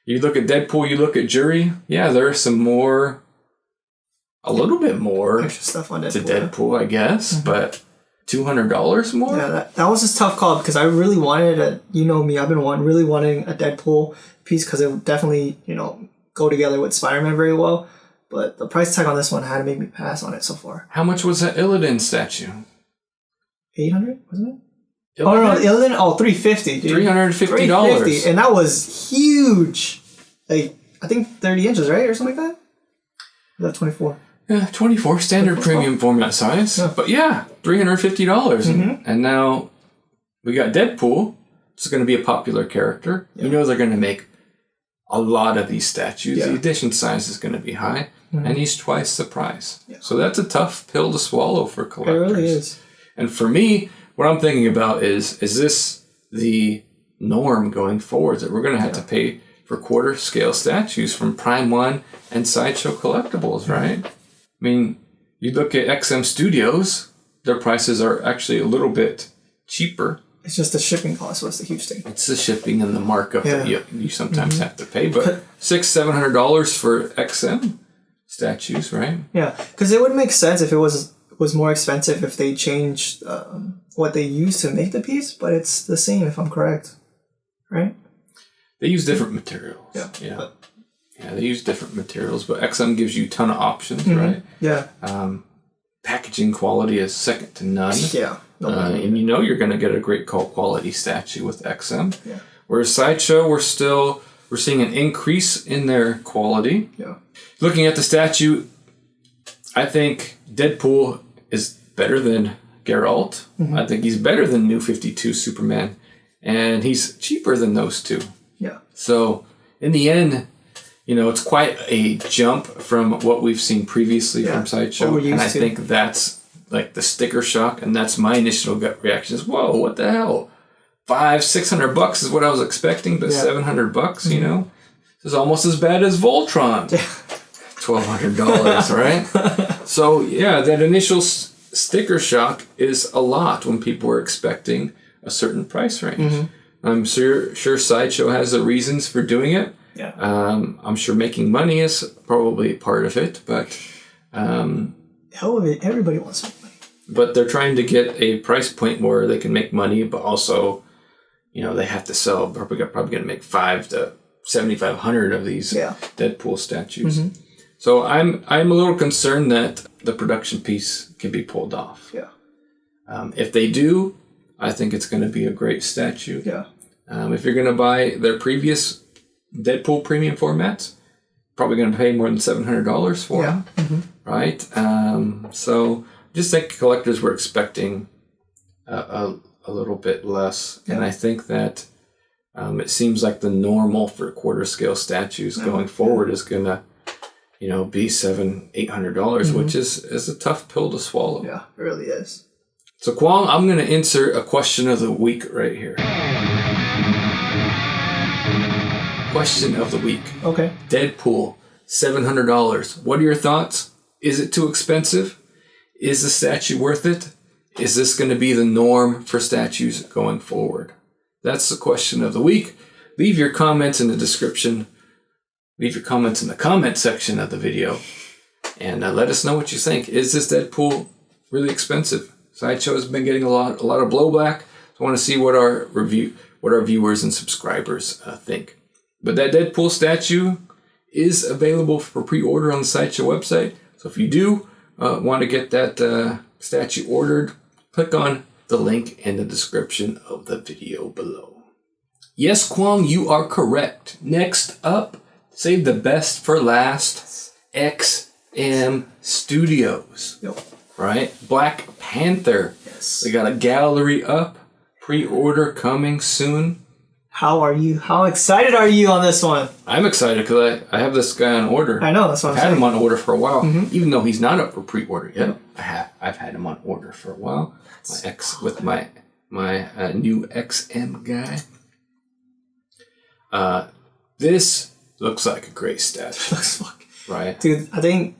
You look at Deadpool, you look at Juri. Yeah, there's some more, a little bit more extra stuff on Deadpool, to Deadpool, I guess, but $200 more? Yeah, that was a tough call because I really wanted I've been really wanting a Deadpool piece because it would definitely, go together with Spider-Man very well. But the price tag on this one had to make me pass on it so far. How much was that Illidan statue? $800, wasn't it? Illidan? Oh, no, Illidan, $350, dude. $350. And that was huge. Like, I think 30 inches, right? Or something like that? Or was that 24? Yeah, 24, standard premium format size. Yeah. But yeah, $350. And now we got Deadpool. It's going to be a popular character. Yeah. They're going to make a lot of these statues. Yeah. The edition size is going to be high. And he's twice the price. Yeah. So that's a tough pill to swallow for collectors. It really is. And for me, what I'm thinking about is this the norm going forward, that we're going to have to pay for quarter scale statues from Prime 1 and Sideshow Collectibles, right? I mean, you look at XM Studios, their prices are actually a little bit cheaper. It's just the shipping cost was the huge thing. It's the shipping and the markup that you sometimes have to pay. But $600-$700 for XM statues, right? Yeah, because it would make sense if it was more expensive if they changed what they use to make the piece, but it's the same if I'm correct, right? They use different materials. Yeah. They use different materials, but XM gives you a ton of options, right? Yeah. Packaging quality is second to none. Yeah. And you're going to get a great quality statue with XM. Yeah. Whereas Sideshow, we're seeing an increase in their quality. Yeah. Looking at the statue, I think Deadpool is better than Geralt. I think he's better than New 52 Superman. And he's cheaper than those two. Yeah. So, in the end, it's quite a jump from what we've seen previously from Sideshow. And I think that's like the sticker shock, and that's my initial gut reaction is, whoa, what the hell? $500-$600 is what I was expecting, but $700, is almost as bad as Voltron. $1,200, right? So that initial sticker shock is a lot when people are expecting a certain price range. I'm sure Sideshow has the reasons for doing it. Yeah. I'm sure making money is probably part of it, but hell of it, everybody wants to make money. But they're trying to get a price point where they can make money, but also, they have to sell. Probably going to make 500 to 7,500 of these Deadpool statues. So I'm a little concerned that the production piece can be pulled off. Yeah. If they do, I think it's going to be a great statue. Yeah. If you're going to buy their previous Deadpool premium formats, probably going to pay more than $700 for them, right? So just think collectors were expecting a little bit less, and I think that it seems like the normal for quarter scale statues going forward is going to, be $700-$800, which is a tough pill to swallow. Yeah, it really is. So Kwong, I'm going to insert a question of the week right here. Question of the week. Okay. Deadpool, $700. What are your thoughts? Is it too expensive? Is the statue worth it? Is this going to be the norm for statues going forward? That's the question of the week. Leave your comments in the description. Leave your comments in the comment section of the video. And let us know what you think. Is this Deadpool really expensive? Sideshow has been getting a lot of blowback. So I want to see what our viewers and subscribers think. But that Deadpool statue is available for pre-order on the Sideshow website. So if you do want to get that statue ordered, click on the link in the description of the video below. Yes, Kwong, you are correct. Next up, save the best for last, XM Studios. Yep. Right? Black Panther. Yes. They got a gallery up. Pre-order coming soon. How are you? How excited are you on this one? I'm excited because I have this guy on order. I know, that's what I've I'm had him on order for a while. Mm-hmm. Even though he's not up for pre-order yet. I've had him on order for a while. With my new XM guy. This looks like a great statue. Looks fucking right? Dude, I think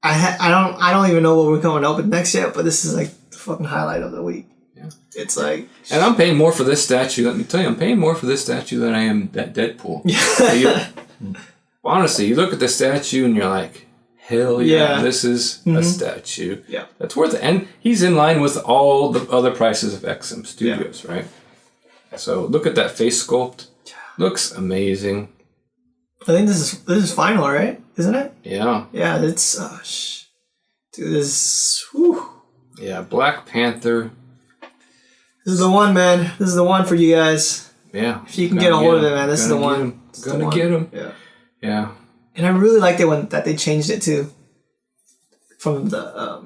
I don't even know what we're coming up with next yet, but this is like the fucking highlight of the week. Yeah. It's like, and I'm paying more for this statue. Let me tell you, I'm paying more for this statue than I am that Deadpool. Yeah. Honestly, you look at the statue and you're like, hell yeah, this is a statue. Yeah. That's worth it. And he's in line with all the other prices of XM Studios, right? So look at that face sculpt. Looks amazing. I think this is final, right? Isn't it? Yeah. Yeah, it's dude, this whew. Yeah, Black Panther. This is the one, man. This is the one for you guys. Yeah. If you can get a hold of it, man, this is the one. Gonna get him. Yeah. Yeah. And I really liked it when that they changed it too. From the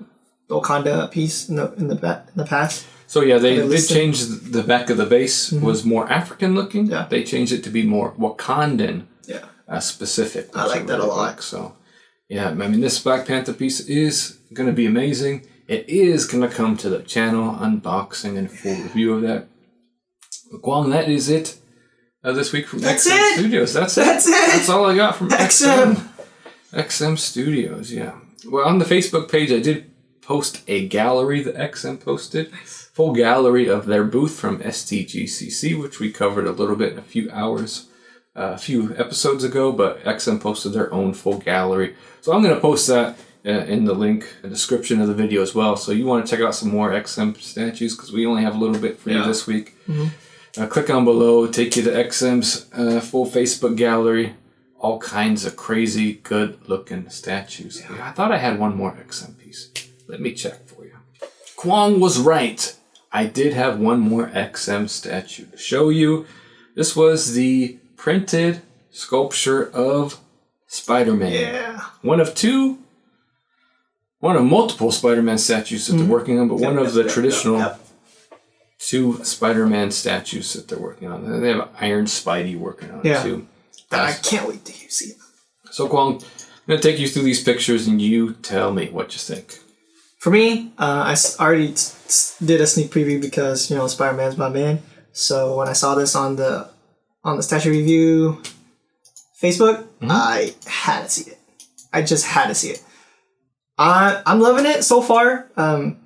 Wakanda piece in the past. So yeah, they did change the back of the base was more African looking. Yeah. They changed it to be more Wakandan. Yeah. Specific. I like that a lot. So yeah, I mean this Black Panther piece is gonna be amazing. It is gonna come to the channel, unboxing and full review of that. But Guang, that is it. This week from XM Studios. That's it. That's all I got from XM Studios, yeah. Well, on the Facebook page, I did post a gallery that XM posted. Full gallery of their booth from STGCC, which we covered a little bit in a few episodes ago, but XM posted their own full gallery. So I'm going to post that in the link, the description of the video as well. So you want to check out some more XM statues, because we only have a little bit for you this week. Click on below, take you to XM's full Facebook gallery. All kinds of crazy, good-looking statues. Yeah, I thought I had one more XM piece. Let me check for you. Kwong was right. I did have one more XM statue to show you. This was the printed sculpture of Spider-Man. Yeah. One of multiple Spider-Man statues that they're working on, but one of the traditional two Spider-Man statues that they're working on. They have Iron Spidey working on it too. I can't wait to see it. So Kwong, I'm going to take you through these pictures and you tell me what you think. For me, I already did a sneak preview because, Spider-Man's my man. So when I saw this on the statue review Facebook, I had to see it. I just had to see it. I'm loving it so far.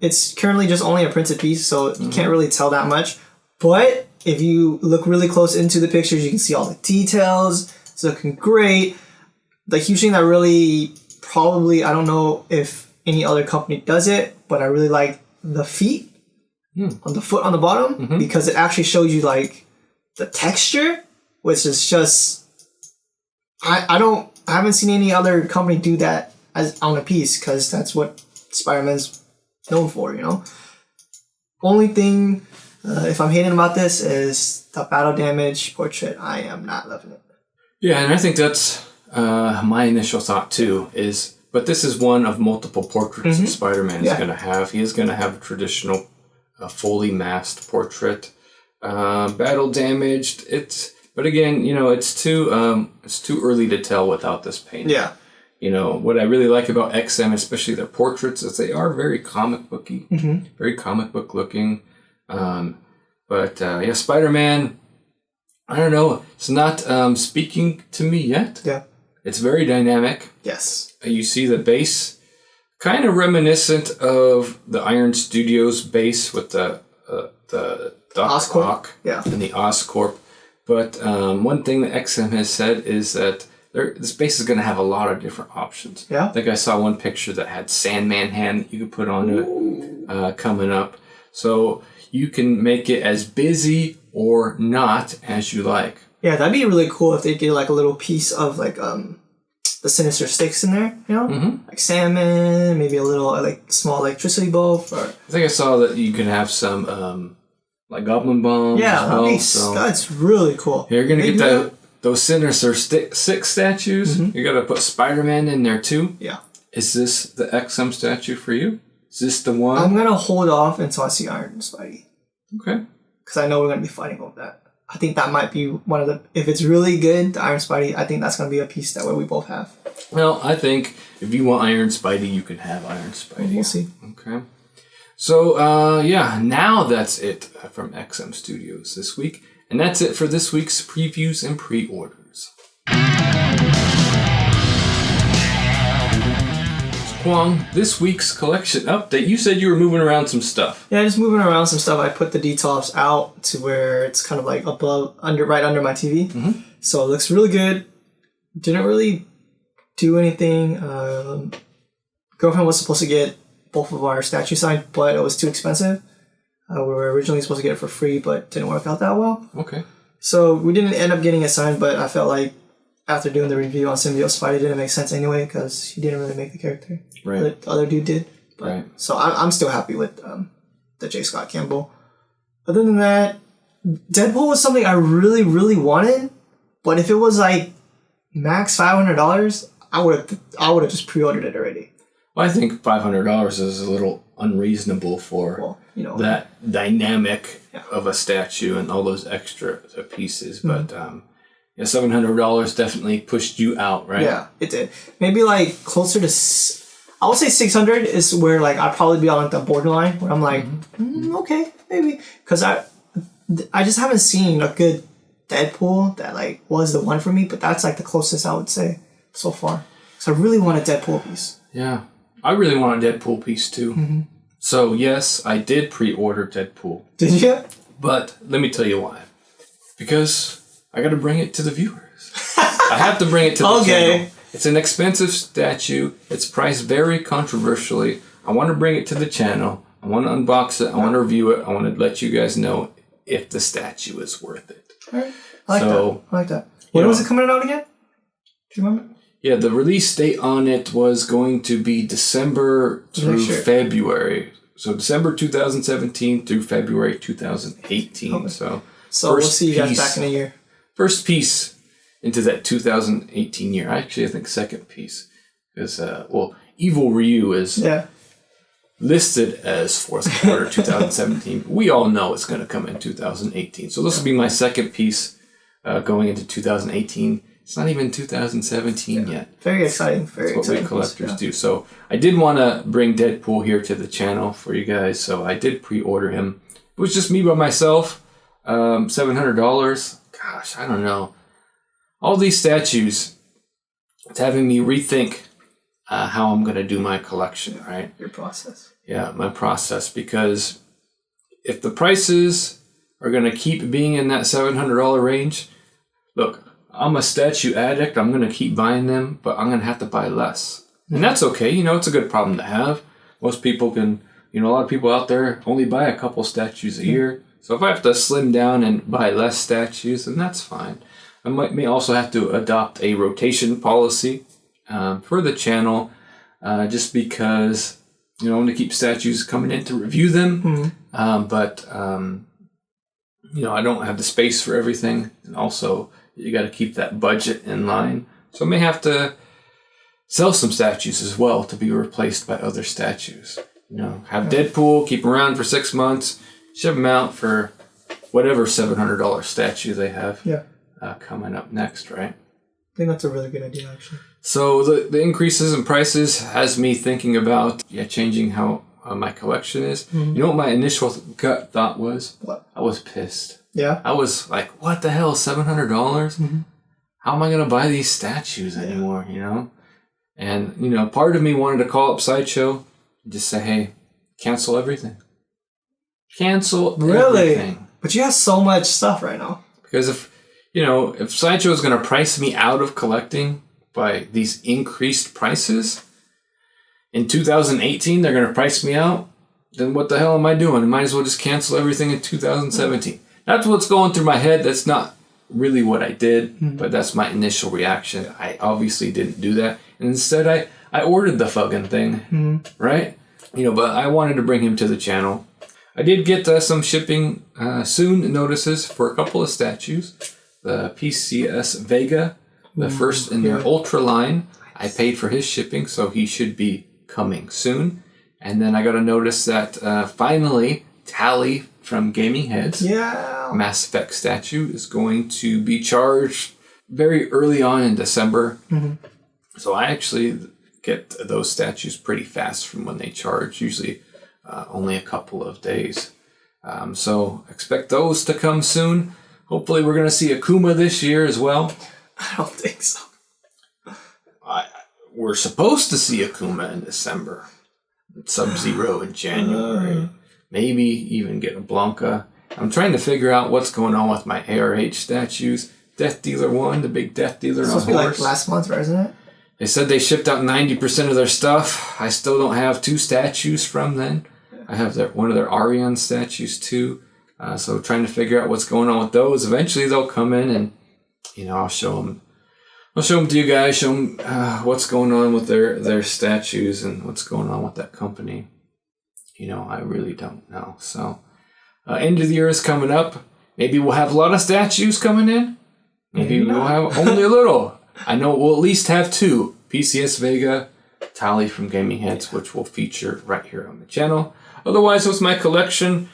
It's currently just only a printed piece, so you can't really tell that much. But if you look really close into the pictures, you can see all the details. It's looking great. The huge thing that really probably, I don't know if any other company does it, but I really like the feet on the foot on the bottom because it actually shows you like the texture, which is just I haven't seen any other company do that as on a piece, because that's what Spider-Man's known for, Only thing, if I'm hating about this, is the battle damage portrait. I am not loving it. Yeah, and I think that's my initial thought too, but this is one of multiple portraits that Spider-Man is going to have. He is going to have a traditional fully masked portrait. Battle damaged, but again, it's too early to tell without this paint. Yeah. what I really like about XM, especially their portraits, is they are very comic booky, very comic book looking. But Spider-Man, I don't know. It's not speaking to me yet. Yeah. It's very dynamic. Yes. You see the base, kind of reminiscent of the Iron Studios base with the Oscorp. And the Oscorp. But one thing that XM has said is that this base is going to have a lot of different options. Yeah. I think I saw one picture that had Sandman hand that you could put onto it coming up. So you can make it as busy or not as you like. Yeah, that'd be really cool if they did like a little piece of like the Sinister Six in there, like Sandman, maybe a little like small electricity bulb. Or I think I saw that you can have some like goblin bombs. Yeah, as well, that's really cool. You're gonna get those Sinister Six statues. You gotta put Spider-Man in there too. Yeah. Is this the XM statue for you? Is this the one? I'm gonna hold off until I see Iron Spidey. Okay. Because I know we're gonna be fighting over that. I think that might be one of the. If it's really good, the Iron Spidey, I think that's gonna be a piece that way we both have. Well, I think if you want Iron Spidey, you can have Iron Spidey. We'll see. Okay. So, now that's it from XM Studios this week. And that's it for this week's previews and pre-orders. Kwong, this week's collection update, you said you were moving around some stuff. Yeah, just moving around some stuff. I put the detops out to where it's kind of like right under my TV. So it looks really good. Didn't really do anything. Girlfriend was supposed to get both of our statues signed, but it was too expensive. We were originally supposed to get it for free, but didn't work out that well. Okay. So we didn't end up getting it signed, but I felt like after doing the review on Symbiote Spidey, it didn't make sense anyway because he didn't really make the character. Right. The other dude did. But, right. So I'm still happy with the J. Scott Campbell. Other than that, Deadpool was something I really, really wanted, but if it was like max $500, I would have just pre-ordered it already. Well, I think $500 is a little unreasonable for that dynamic of a statue and all those extra pieces. But $700 definitely pushed you out, right? Yeah, it did. Maybe like closer to, I would say 600 is where like I'd probably be on like the borderline where I'm like, okay, maybe, because I just haven't seen a good Deadpool that like was the one for me. But that's like the closest I would say so far. So I really want a Deadpool piece. Yeah. I really want a Deadpool piece too. So yes, I did pre-order Deadpool. Did you? But let me tell you why. Because I got to bring it to the viewers. I have to bring it to the channel. It's an expensive statue. It's priced very controversially. I want to bring it to the channel. I want to unbox it. I want to review it. I want to let you guys know if the statue is worth it. All right. I like that. When was it coming out again? Do you remember? Yeah, the release date on it was going to be December through February. So December 2017 through February 2018. Okay. So we'll see you guys back in a year. First piece into that 2018 year. Actually, I think second piece. Because, Evil Ryu is listed as fourth quarter 2017. We all know it's going to come in 2018. So this will be my second piece going into 2018. It's not even 2017 yet. Very exciting. Very That's exciting. what we collectors do. So I did want to bring Deadpool here to the channel for you guys. So I did pre-order him. It was just me by myself. $700. Gosh, I don't know. All these statues, it's having me rethink how I'm going to do my collection, right? Your process. Yeah, my process. Because if the prices are going to keep being in that $700 range, look, I'm a statue addict. I'm going to keep buying them, but I'm going to have to buy less. And that's okay. It's a good problem to have. Most people can, a lot of people out there only buy a couple statues a year. So if I have to slim down and buy less statues, then that's fine. I may also have to adopt a rotation policy for the channel just because, I want to keep statues coming in to review them. But I don't have the space for everything. And also, you got to keep that budget in line. So I may have to sell some statues as well to be replaced by other statues. Have Deadpool, keep him around for 6 months, ship him out for whatever $700 statue they have coming up next, right? think that's a really good idea, actually. So the increases in prices has me thinking about changing how my collection is. You know what my initial gut thought was? What? I was pissed. Yeah? I was like, what the hell, $700? How am I going to buy these statues anymore, you know? And, you know, part of me wanted to call up Sideshow and just say, hey, cancel everything. Cancel everything. But you have so much stuff right now. Because if Sideshow is going to price me out of collecting by these increased prices, in 2018 they're going to price me out, then what the hell am I doing? I might as well just cancel everything in 2017. That's what's going through my head. That's not really what I did, but that's my initial reaction. I obviously didn't do that. And instead I ordered the fucking thing, right? You know, but I wanted to bring him to the channel. I did get some shipping soon notices for a couple of statues. The PCS Vega, the first in their Ultra line. I paid for his shipping, so he should be coming soon. And then I got a notice that finally Tally from Gaming Heads, Mass Effect statue, is going to be charged very early on in December. So I actually get those statues pretty fast from when they charge, usually only a couple of days. So expect those to come soon. Hopefully we're going to see Akuma this year as well. I don't think so. We're supposed to see Akuma in December. Sub-Zero in January. Maybe even get a Blanca. I'm trying to figure out what's going on with my ARH statues. Death Dealer 1, the big Death Dealer on horse. It's supposed to be like last month, right, isn't it? They said they shipped out 90% of their stuff. I still don't have 2 statues from then. I have one of their Arion statues too. So trying to figure out what's going on with those. Eventually they'll come in and, you know, I'll show them to you guys, show them what's going on with their statues and what's going on with that company. You know, I really don't know. So, end of the year is coming up. Maybe we'll have a lot of statues coming in. Maybe we'll have only a little. I know we'll at least have 2. PCS Vega, Tally from Gaming Heads, which will feature right here on the channel. Otherwise, what's my collection?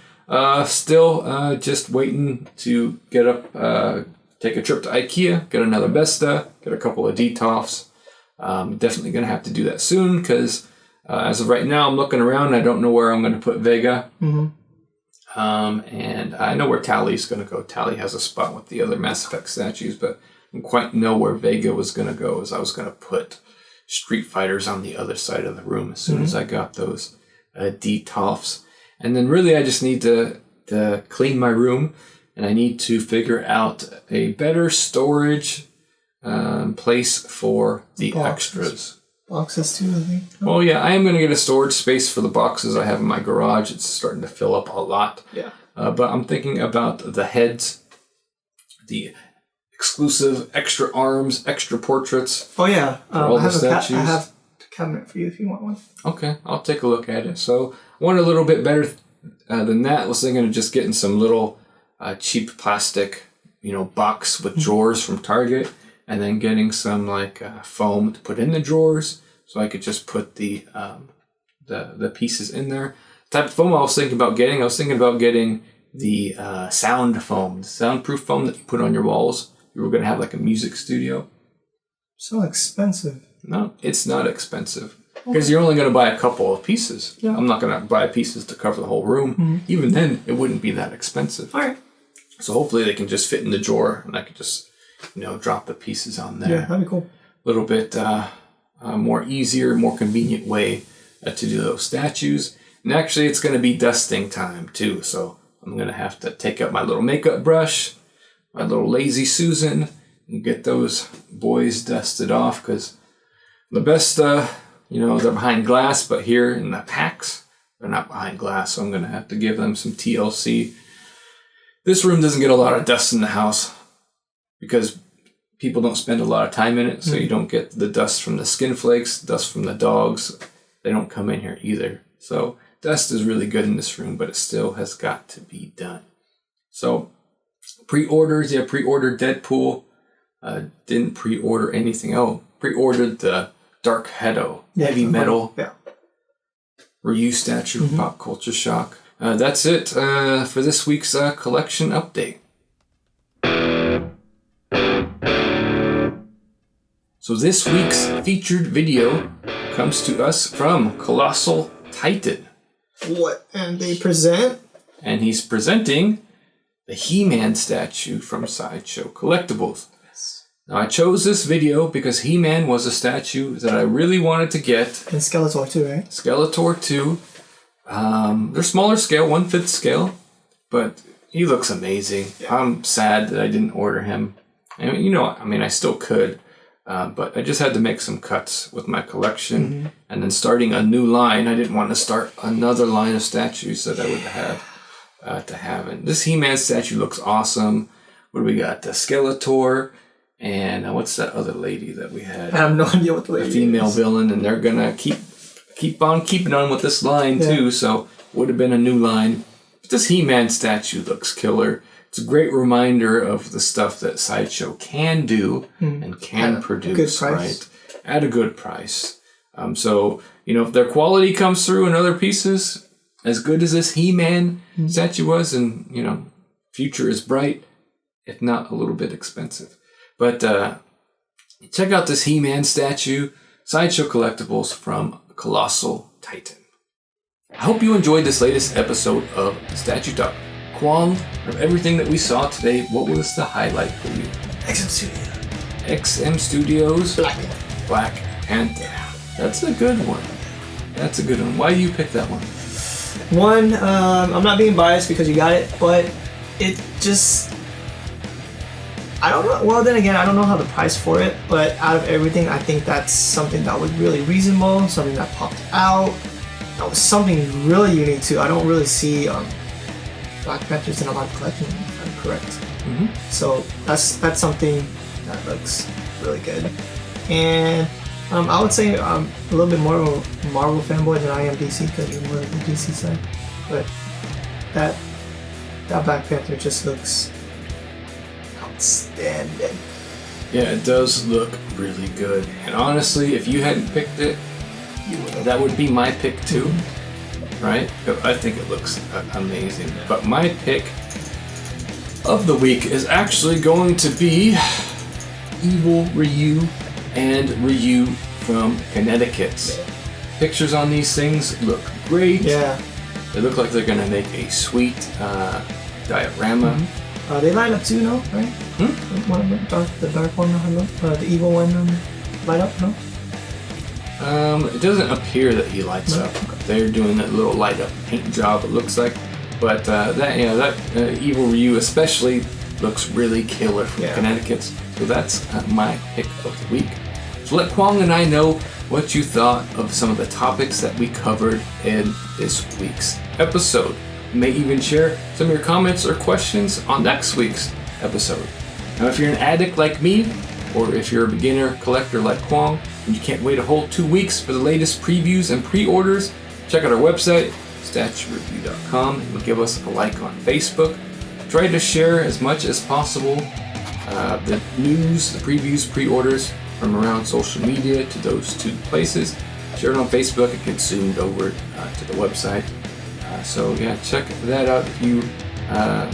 Still just waiting to get up, take a trip to IKEA, get another Vesta, get a couple of Detolfs. Definitely going to have to do that soon because as of right now, I'm looking around. I don't know where I'm going to put Vega. And I know where Tally's going to go. Tally has a spot with the other Mass Effect statues, but I didn't quite know where Vega was going to go, as I was going to put Street Fighters on the other side of the room as soon as I got those Detolfs. And then really I just need to clean my room, and I need to figure out a better storage place for the extras. Boxes too, I think. Well, yeah, I am going to get a storage space for the boxes I have in my garage. It's starting to fill up a lot. Yeah. But I'm thinking about the heads, the exclusive extra arms, extra portraits. Oh, yeah. All the statues. I have a cabinet for you if you want one. Okay, I'll take a look at it. So I want a little bit better than that. I was thinking of just getting some little cheap plastic, box with drawers from Target. And then getting some foam to put in the drawers, so I could just put the pieces in there. The type of foam I was thinking about getting the sound foam, the soundproof foam that you put on your walls. You were going to have like a music studio. So expensive. No, it's not expensive because you're only going to buy a couple of pieces. Yeah. I'm not going to buy pieces to cover the whole room. Mm-hmm. Even then, it wouldn't be that expensive. All right. So hopefully they can just fit in the drawer, and I could just drop the pieces on there. Yeah, that'd be cool. A little bit more easier, more convenient way to do those statues. And actually, it's going to be dusting time too. So I'm going to have to take out my little makeup brush, my little Lazy Susan, and get those boys dusted off. Because the best, they're behind glass, but here in the packs, they're not behind glass. So I'm going to have to give them some TLC. This room doesn't get a lot of dust in the house, because people don't spend a lot of time in it, so you don't get the dust from the skin flakes, dust from the dogs. They don't come in here either. So dust is really good in this room, but it still has got to be done. So pre-orders, pre-ordered Deadpool. Didn't pre-order anything. Oh, pre-ordered the Dark Hedo, heavy metal Ryu statue from Pop Culture Shock. That's it for this week's collection update. So this week's featured video comes to us from Colossal Titan. What? And they present? And he's presenting the He-Man statue from Sideshow Collectibles. Now, I chose this video because He-Man was a statue that I really wanted to get. And Skeletor too, right? Skeletor too. They're smaller scale, 1/5 scale, but he looks amazing. Yeah. I'm sad that I didn't order him. I mean, I still could, but I just had to make some cuts with my collection. And then starting a new line, I didn't want to start another line of statues that I would have to have. And this He-Man statue looks awesome. What do we got? The Skeletor. And what's that other lady that we had? I have no idea what the lady is. The female villain, and they're gonna keep on keeping on with this line too. So would have been a new line. But this He-Man statue looks killer. It's a great reminder of the stuff that Sideshow can do and can produce, right? At a good price. So if their quality comes through in other pieces, as good as this He-Man statue was, and future is bright, if not a little bit expensive. But check out this He-Man statue, Sideshow Collectibles from Colossal Titan. I hope you enjoyed this latest episode of Statue Talk. Kwong, of everything that we saw today, what was the highlight for you? XM Studios. XM Studios. Black Panther. Yeah. That's a good one. That's a good one. Why do you pick that one? One, I'm not being biased because you got it, but it just... I don't know. Well, then again, I don't know how the price for it, but out of everything, I think that's something that was really reasonable, something that popped out. That was something really unique too. I don't really see Black Panthers in a lot of collections, if I'm correct. So that's something that looks really good. And I would say I'm a little bit more of a Marvel fanboy than I am DC because you're more of the DC side. But that Black Panther just looks outstanding. Yeah, it does look really good. And honestly, if you hadn't picked it, that would be my pick too, right? I think it looks amazing. But my pick of the week is actually going to be Evil Ryu and Ryu from Kinqtiquettes. Pictures on these things look great. Yeah. They look like they're going to make a sweet diorama. They light up too, no? Right? One of them, the dark one, the evil one, light up, no? It doesn't appear that he lights up. They're doing a little light up paint job, it looks like. But that Evil Ryu especially looks really killer from Kinqtiquettes. So that's my pick of the week. So let Kwong and I know what you thought of some of the topics that we covered in this week's episode. You may even share some of your comments or questions on next week's episode. Now, if you're an addict like me, or if you're a beginner collector like Kwong, and you can't wait a whole 2 weeks for the latest previews and pre-orders, check out our website, statuereview.com, and give us a like on Facebook. Try to share as much as possible the news, the previews, pre-orders from around social media to those two places. Share it on Facebook, it gets zoomed over to the website. So check that out if you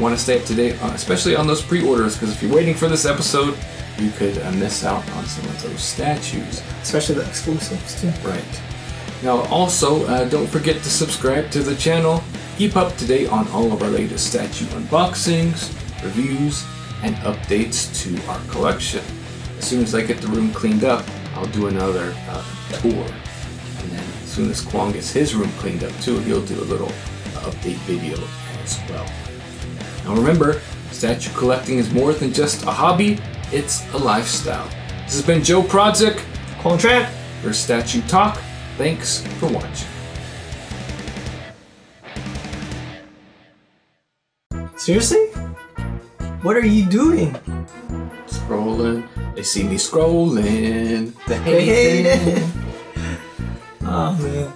want to stay up to date, especially on those pre-orders, because if you're waiting for this episode, you could miss out on some of those statues. Especially the exclusives too. Right. Now also, don't forget to subscribe to the channel. Keep up to date on all of our latest statue unboxings, reviews, and updates to our collection. As soon as I get the room cleaned up, I'll do another tour. And then as soon as Kwong gets his room cleaned up too, he'll do a little update video as well. Now remember, statue collecting is more than just a hobby, it's a lifestyle. This has been Joe Prodzik, Kwong Tran, for Statue Talk. Thanks for watching. Seriously? What are you doing? Scrolling. They see me scrolling. They hate it. Oh man.